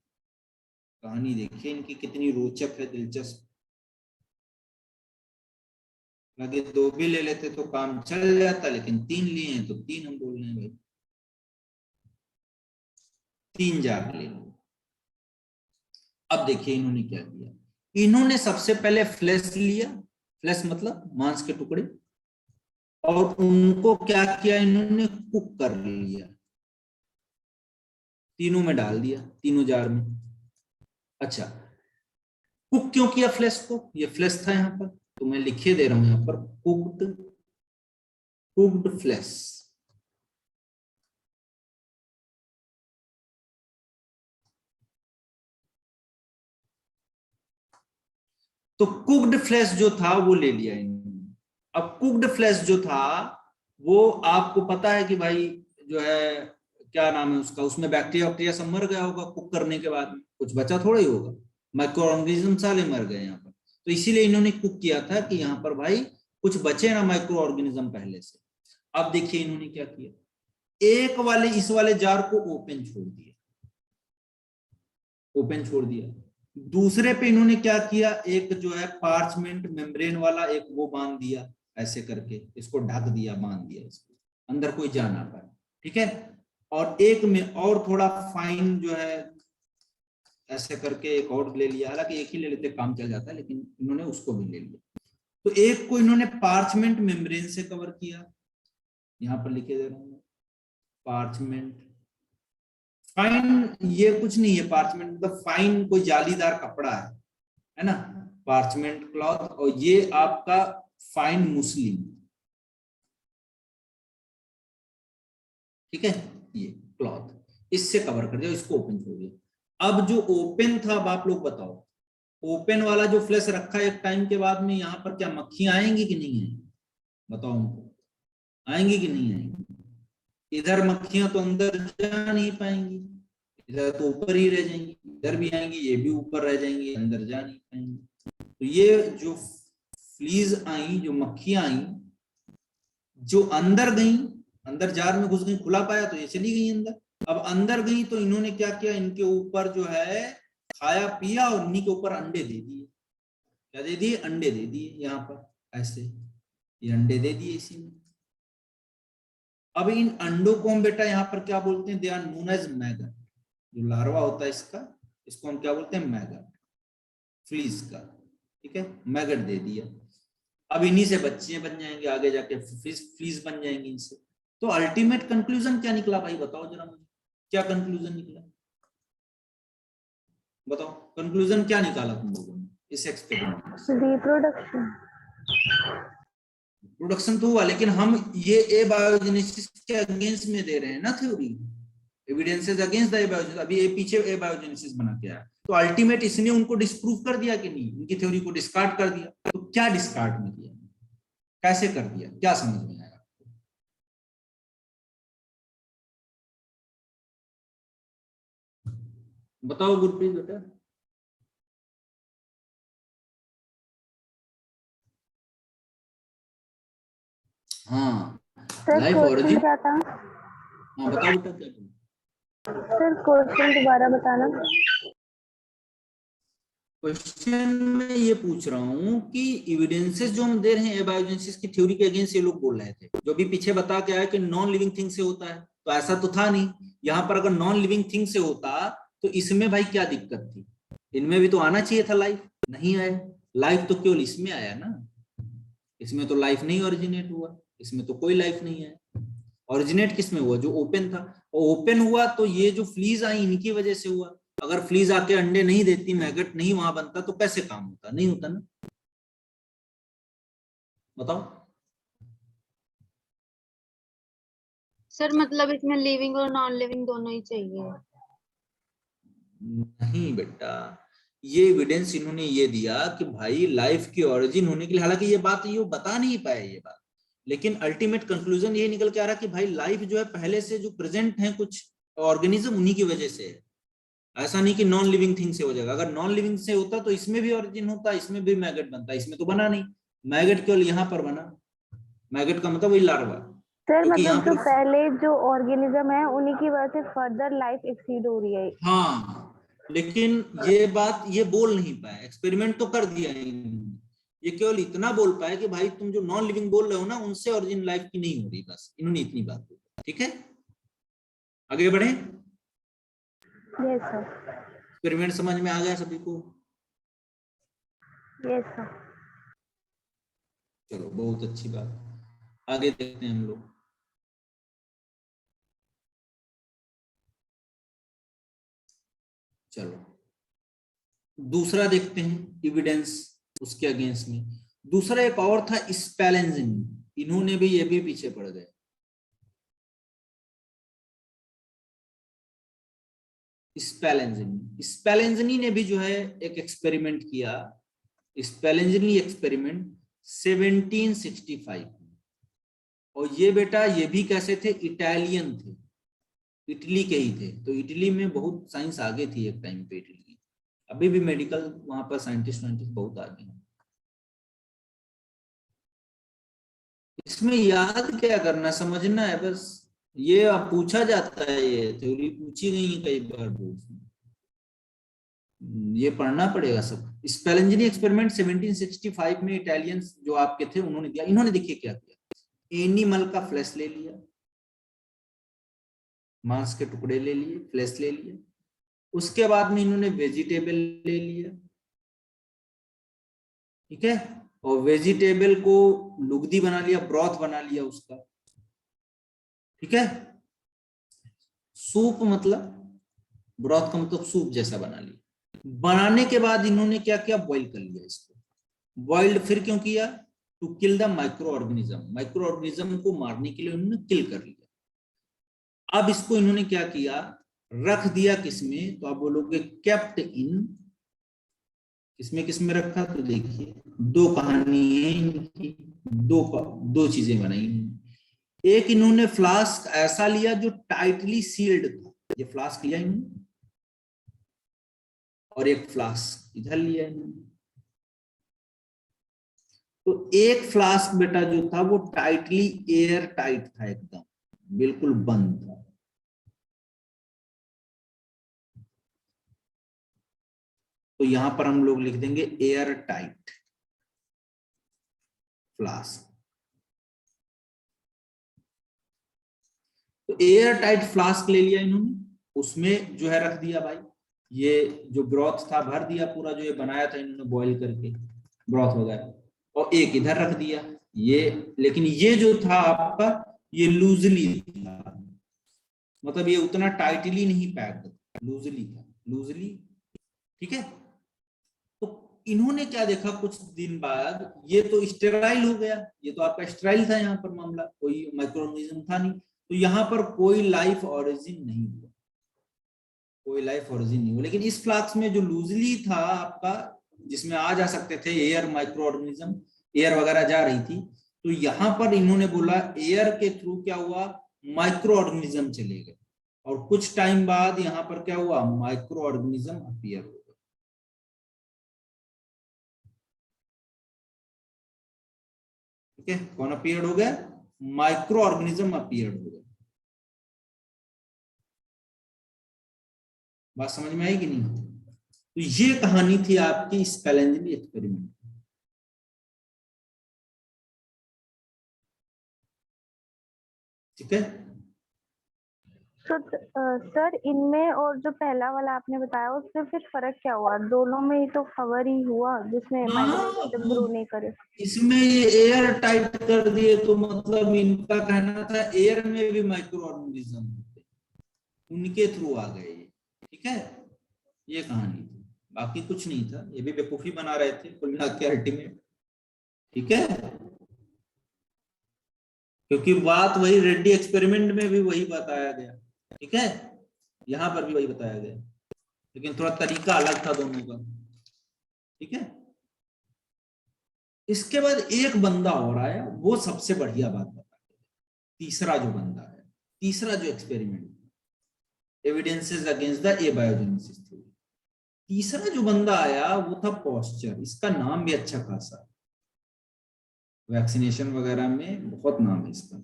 कहानी देखिए इनकी कितनी रोचक है, दिलचस्प। लगे 2 भी ले लेते तो काम चल जाता, लेकिन 3 लिए हैं तो 3 हम बोल रहे हैं भाई। 3 जार ले लिए। अब देखिए इन्होंने क्या किया। इन्होंने सबसे पहले फ्लैश लिया, फ्लैश मतलब मांस के टुकड़े, और उनको क्या किया इन्होंने? कुक कर लिया, तीनों में डाल दिया, तीनों जार में। अच्छा, कुक क्यों किया फ्लैश को? ये फ्लैश था यहाँ पर, तो मैं लिखे दे रहा हूं यहाँ पर, कुक्ड फ्लैश। तो कुक्ड फ्लैश जो था वो ले लिया इन्होंने। अब कुक्ड फ्लैश जो था वो आपको पता है कि भाई जो है क्या नाम है उसका, उसमें बैक्टीरिया वैक्टीरिया सब मर गया होगा कुक करने के बाद में, कुछ बचा थोड़ा ही होगा, माइक्रो ऑर्गेनिज्म सारे मर गए यहाँ पर। तो इसीलिए इन्होंने कुक किया था कि यहाँ पर भाई कुछ बचे ना माइक्रो ऑर्गेनिज्म पहले से। अब देखिए इन्होंने क्या किया, एक वाले इस वाले जार को ओपन छोड़ दिया, ओपन छोड़ दिया। दूसरे पे इन्होंने क्या किया, एक जो है पार्चमेंट मेम्ब्रेन वाला एक वो बांध दिया, ऐसे करके इसको ढक दिया, बांध दिया, इसको अंदर कोई जा ना पाए, ठीक है। और एक में और थोड़ा फाइन जो है ऐसे करके एक और ले लिया, हालांकि एक ही ले लेते काम चल जाता है, लेकिन इन्होंने उसको भी ले लिया। तो एक को इन्होंने पार्चमेंट मेम्ब्रेन से कवर किया, यहां पर लिखे दे रहा हूं पार्चमेंट फाइन, ये कुछ नहीं है पार्चमेंट मतलब फाइन कोई जालीदार कपड़ा है ना, पार्चमेंट क्लॉथ। और ये आपका फाइन मुस्लिम, ठीक है, ये क्लॉथ, इससे कवर कर दिया, इसको ओपन छोड़ दिया। अब जो ओपन था, अब आप लोग बताओ, ओपन वाला जो फ्लैश रखा एक टाइम के बाद में, यहाँ पर क्या मक्खियां आएंगी कि नहीं आएंगी, बताओ हमको, आएंगी कि नहीं आएंगी? इधर मक्खियां तो अंदर जा नहीं पाएंगी, इधर तो ऊपर ही रह जाएंगी, इधर भी आएंगी, ये भी ऊपर रह जाएंगी, अंदर जा नहीं पाएंगी। तो ये जो फ्लीज आई, जो मक्खियां आई, जो अंदर गई, अंदर जार में घुस गई, खुला पाया तो ये चली गई अंदर। अब अंदर गई तो इन्होंने क्या किया, इनके ऊपर जो है खाया पिया और इन्हीं के ऊपर अंडे दे दिए। क्या दे दिए, अंडे दे दिए, यहाँ पर ऐसे ये अंडे दे दिए इसी में। अब इन अंडों को हम बेटा यहाँ पर क्या बोलते हैं, they are known as maggot. जो लार्वा होता है इसका, इसको हम क्या बोलते हैं, मैगट, फ्लीज का, ठीक है, मैगट दे दिया। अब इन्हीं से बच्चे बन जाएंगे, आगे जाके फ्लीज बन जाएंगे इनसे। तो अल्टीमेट कंक्लूजन क्या निकला भाई, बताओ जरा मुझे, क्या कंक्लूजन निकला, बताओ कंक्लूजन क्या निकाला तुम लोगों ने इस एक्सपेरिमेंट से? रिप्रोडक्शन। प्रोडक्शन तो हुआ, लेकिन हम ये एबायोजेनेसिस के अगेंस्ट में दे रहे हैं ना थ्योरी, एविडेंसेस अगेंस्ट द एबायोजेनेसिस। अभी ये पीछे एबायोजेनेसिस बना के आया, तो अल्टीमेट इसने उनको डिस्प्रूव कर दिया कि नहीं, उनकी थ्योरी को डिस्कार्ड कर दिया। तो क्या डिस्कार्ड में किया, कैसे कर दिया, क्या समझ में आया? बताओ गुरप्रीत बेटा। हाँ, सर लाइफ क्वेश्चन ओरिजिन, क्या था? हाँ बताओ बेटा क्या बोल। सर क्वेश्चन दोबारा बताना। क्वेश्चन में ये पूछ रहा हूँ कि एविडेंसेस जो हम दे रहे हैं एबायोजेनेसिस की थ्योरी के अगेंस्ट, ये लोग बोल रहे थे, जो भी पीछे बता के आया कि नॉन लिविंग थिंग से होता है, तो ऐसा तो था नहीं। यहाँ पर अगर नॉन लिविंग थिंग से होता तो इसमें भाई क्या दिक्कत थी, इनमें भी तो आना चाहिए था लाइफ, नहीं आया। लाइफ तो केवल इसमें आया ना, इसमें तो लाइफ नहीं ओरिजिनेट हुआ, इसमें तो कोई लाइफ नहीं है। ओरिजिनेट किसमें हुआ, जो ओपन था, और ओपन हुआ तो ये जो फ्लीज आई इनकी वजह से हुआ। अगर फ्लीज आके अंडे नहीं देती, मैगट नहीं वहां बनता, तो कैसे काम होता, नहीं होता ना, बताओ। सर मतलब इसमें लिविंग और नॉन लिविंग दोनों ही चाहिए? नहीं बेटा, ये एविडेंस इन्होंने ये दिया कि भाई लाइफ की ओरिजिन होने के लिए, हालांकि ये बात ये बता नहीं पाए ये बात, लेकिन अल्टीमेट कंक्लूजन ये निकल के आ रहा कि भाई लाइफ जो है पहले से जो प्रेजेंट है कुछ ऑर्गेनिज्म, उन्हीं की वजह से है। ऐसा नहीं कि नॉन लिविंग थिंग से हो जाएगा, अगर नॉन लिविंग से होता तो इसमें भी ओरिजिन होता, इसमें भी मैगट बनता, इसमें तो बना नहीं। मैगट केवल यहाँ पर बना, मैगट का मतलब वही लार्वा, सर क्योंकि यहाँ मतलब जो पर, पहले जो ऑर्गेनिज्म है उन्हीं की वजह से फर्दर लाइफ एक्सीड हो रही है। हाँ, लेकिन ये बात ये बोल नहीं पाए, एक्सपेरिमेंट तो कर दिया इन्होंने, ये केवल इतना बोल पाए कि भाई तुम जो नॉन लिविंग बोल रहे हो ना, उनसे ओरिजिन लाइफ की नहीं हो रही, बस इन्होंने इतनी बात बोली, ठीक है। आगे बढ़े, यस सर। एक्सपेरिमेंट समझ में आ गया सभी को? Yes sir. चलो बहुत अच्छी बात, आगे देखते हैं हम लोग। चलो दूसरा देखते हैं एविडेंस उसके अगेंस्ट में। दूसरा एक और था स्पेलेंजिन, इन्होंने भी, ये भी पीछे पड़ गए। स्पेलेंजिनी ने भी जो है एक एक्सपेरिमेंट किया, स्पेलेंजिनी एक्सपेरिमेंट 1765, और ये बेटा ये भी कैसे थे, इटालियन थे, इटली के ही थे। तो इटली में बहुत साइंस आगे थी एक टाइम पे इटली की। अभी भी मेडिकल वहां पर साइंटिस्ट बहुत आगे हैं। इसमें याद क्या करना, समझना है बस। ये अब पूछा जाता है, ये थ्योरी पूछी गई है कई बार बोर्ड में, ये पढ़ना पड़ेगा सब। स्पेलेंजनी एक्सपेरिमेंट 1765 में इटालियंस जो आपके थे उन्होंने दिया। इन्होंने देखिए क्या किया, एनिमल का फ्लैश ले लिया, मांस के टुकड़े ले लिए, फ्लैश ले लिया, उसके बाद में इन्होंने वेजिटेबल ले लिया, ठीक है, और वेजिटेबल को लुगदी बना लिया, ब्रॉथ बना लिया उसका, ठीक है, सूप मतलब ब्रॉथ का मतलब सूप जैसा बना लिया। बनाने के बाद इन्होंने क्या किया, बॉईल कर लिया इसको। बॉइल्ड फिर क्यों किया, to kill the microorganism, microorganism को मारने के लिए उन्होंने किल कर लिया। अब इसको इन्होंने क्या किया, रख दिया किसमें, तो आप बोलोगे केप्ट इन, किसमें रखा, तो देखिए दो कहानी है इनकी, दो चीजें बनाई। एक इन्होंने फ्लास्क ऐसा लिया जो टाइटली सील्ड था, ये फ्लास्क लिया इन्होंने, और एक फ्लास्क इधर लिया इन्होंने। तो एक फ्लास्क बेटा जो था वो टाइटली एयर टाइट था, एकदम बिल्कुल बंद था। तो यहां पर हम लोग लिख देंगे एयर टाइट फ्लास्क। तो एयर टाइट फ्लास्क ले लिया इन्होंने, उसमें जो है रख दिया भाई, ये जो ब्रॉथ था भर दिया पूरा, जो ये बनाया था इन्होंने बॉईल करके ब्रॉथ वगैरह, और एक इधर रख दिया ये। लेकिन ये जो था आपका ये लूजली था, मतलब ये उतना टाइटली नहीं पैक्ड था, लूजली था, लूजली, ठीक है। तो इन्होंने क्या देखा कुछ दिन बाद, ये तो स्टेराइल हो गया, ये तो आपका स्टेराइल था यहाँ पर मामला, कोई माइक्रोऑर्गेनिज्म था नहीं, तो यहाँ पर कोई लाइफ ऑरिजिन नहीं हुआ, कोई लाइफ ऑरिजिन नहीं हुआ। लेकिन इस फ्लास्क में जो लूजली था आपका, जिसमें आ जा सकते थे एयर माइक्रो ऑर्गेनिज्म, एयर वगैरह जा रही थी, तो यहां पर इन्होंने बोला एयर के थ्रू क्या हुआ, माइक्रो ऑर्गेनिज्म चले गए, और कुछ टाइम बाद यहां पर क्या हुआ, माइक्रो ऑर्गेनिज्म अपीयर हो गए। ठीक है, कौन अपीयर हो गया, माइक्रो ऑर्गेनिज्म अपीयर हो गए। बात समझ में आई कि नहीं। तो ये कहानी थी आपकी स्पेलेंजनी एक्सपेरिमेंट। ठीक है, तो सर इनमें और जो पहला वाला आपने बताया उसमें फिर फर्क क्या हुआ, दोनों में ही तो कवर ही हुआ जिसमें माइक्रोऑर्गेनिज्म ग्रो नहीं करे। इसमें ये एयर टाइट कर दिए, तो मतलब इनका कहना था एयर में भी माइक्रो ऑर्गेनिज्म होते, उनके थ्रू आ गए ये। ठीक है, ये कहानी थी, बाकी कुछ नहीं था, ये भी बेवकूफी बना रहे थे कुल मिला के अल्टीमेट। ठीक है, क्योंकि बात वही रेड्डी एक्सपेरिमेंट में भी वही बताया गया, ठीक है, यहां पर भी वही बताया गया, लेकिन थोड़ा तरीका अलग था दोनों का। ठीक है, इसके बाद एक बंदा और आया, वो सबसे बढ़िया बात बता, तीसरा जो बंदा है, तीसरा जो experiment, evidences against the abiogenesis theory, तीसरा जो बंदा आया वो था पॉस्चर। इसका नाम भी अच्छा खासा, वैक्सीनेशन वगैरह में बहुत नाम है इसका,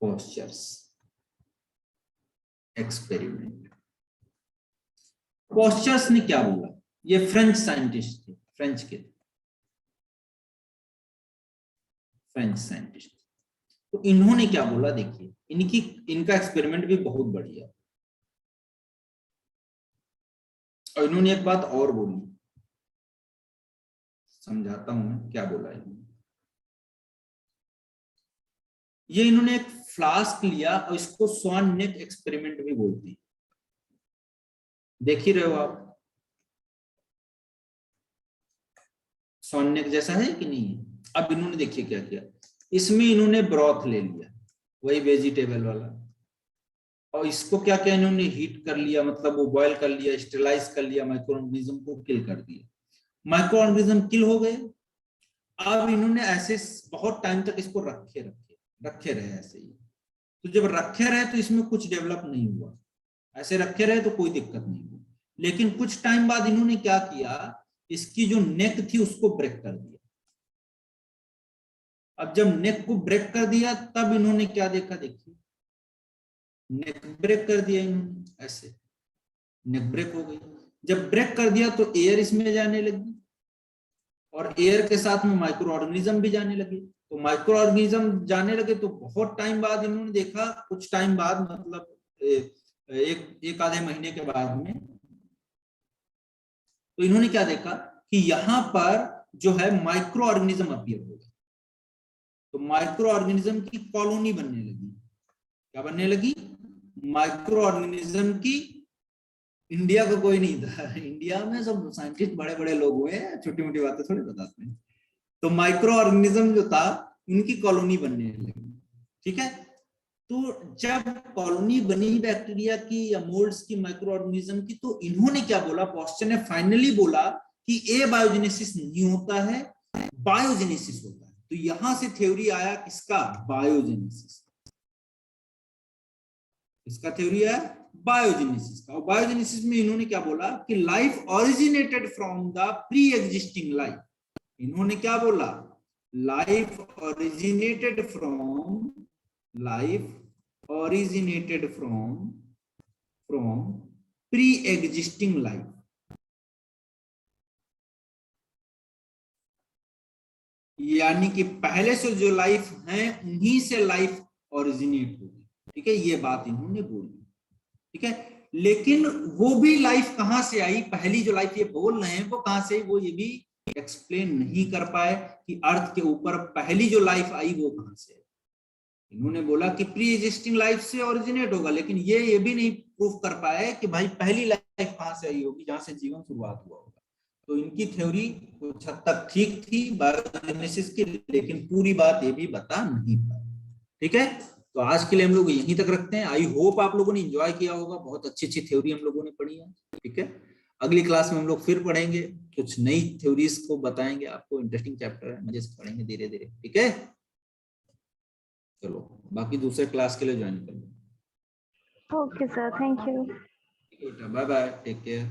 पॉस्चर्स एक्सपेरिमेंट। पॉस्चर्स ने क्या बोला, ये फ्रेंच साइंटिस्ट थे, फ्रेंच के थे, फ्रेंच साइंटिस्ट। तो इन्होंने क्या बोला, देखिए इनका एक्सपेरिमेंट भी बहुत बढ़िया, और इन्होंने एक बात और बोली, समझाता हूं मैं क्या बोला इन्होंने। ये इन्होंने एक फ्लास्क लिया और इसको स्वान नेक एक्सपेरिमेंट भी बोलते हैं, देख ही रहे हो आप, स्वान नेक जैसा है कि नहीं है। अब इन्होंने देखिए क्या किया, इसमें इन्होंने ब्रॉथ ले लिया, वही वेजिटेबल वाला, और इसको क्या किया इन्होंने, हीट कर लिया, मतलब वो बॉयल कर लिया, स्टेलाइज कर लिया, माइक्रो ऑर्गेनिज्म को किल कर दिया, माइक्रो ऑर्गेनिज्म किल हो गए। अब इन्होंने ऐसे बहुत टाइम तक इसको रखे रहे ऐसे ही। तो जब रखे रहे तो इसमें कुछ डेवलप नहीं हुआ, ऐसे रखे रहे तो कोई दिक्कत नहीं हुई। लेकिन कुछ टाइम बाद इन्होंने क्या किया, इसकी जो नेक थी उसको ब्रेक कर दिया। अब जब नेक को ब्रेक कर दिया तब इन्होंने क्या देखा, देखिए नेक ब्रेक कर दिया इन्होंने, ऐसे नेक ब्रेक हो गई। जब ब्रेक कर दिया तो एयर इसमें जाने लगी और एयर के साथ में माइक्रो ऑर्गेनिज्म भी जाने लगे। तो माइक्रो ऑर्गेनिज्म जाने लगे तो बहुत टाइम बाद इन्होंने देखा, कुछ टाइम बाद मतलब एक आधे महीने के बाद में, तो इन्होंने क्या देखा कि यहाँ पर जो है माइक्रो ऑर्गेनिज्म अपीयर हो गया। तो माइक्रो ऑर्गेनिज्म की कॉलोनी बनने लगी। क्या बनने लगी, माइक्रो ऑर्गेनिज्म की। इंडिया का कोई नहीं था, इंडिया में सब साइंटिस्ट बड़े बड़े लोग हुए हैं, छोटी मोटी बातें थोड़ी बताते हैं। तो माइक्रो ऑर्गेनिज्म जो था उनकी कॉलोनी बनने लगी। ठीक है, तो जब कॉलोनी बनी बैक्टीरिया की या मोल्ड्स की, माइक्रो ऑर्गेनिज्म की, तो इन्होंने क्या बोला, पॉस्चर ने फाइनली बोला कि ए बायोजेनेसिस नहीं होता है, बायोजेनेसिस होता है। तो यहां से थ्योरी आया किसका, बायोजेनेसिस। इसका थ्योरी है बायोजेनेसिस का। और बायोजेनेसिस में इन्होंने क्या बोला कि life originated from the pre existing life. इन्होंने क्या बोला, life originated from pre existing life. यानी कि पहले से जो लाइफ है उन्हीं से लाइफ ओरिजिनेट होगी। ठीक है, ये बात इन्होंने बोली। ठीक है, लेकिन वो भी लाइफ कहां से आई, पहली जो लाइफ ये बोल रहे हैं वो कहां से, वो ये भी एक्सप्लेन नहीं कर पाए कि अर्थ के ऊपर पहली जो लाइफ आई वो कहां से। इन्होंने बोला कि प्री एग्जिस्टिंग लाइफ से ओरिजिनेट होगा, लेकिन ये भी नहीं प्रूफ कर पाए कि भाई पहली लाइफ कहां से आई होगी जहां से जीवन शुरुआत हुआ होगा। तो इनकी थ्योरी कुछ हद तक ठीक थी बायोजेनेसिस की, लेकिन पूरी बात ये भी बता नहीं पाए। ठीक है, तो आज के लिए हम लोग यहीं तक रखते हैं। आई होप आप लोगों ने एंजॉय किया होगा, बहुत अच्छी अच्छी थ्योरी हम लोगों ने पढ़ी है। ठीक है, अगली क्लास में हम लोग फिर पढ़ेंगे, कुछ नई थ्योरीज को बताएंगे आपको। इंटरेस्टिंग चैप्टर है, मजे से पढ़ेंगे धीरे धीरे। ठीक है, चलो बाकी दूसरे क्लास के लिए ज्वाइन कर लो। Okay sir, thank you. बेटा बाय बाय, टेक केयर।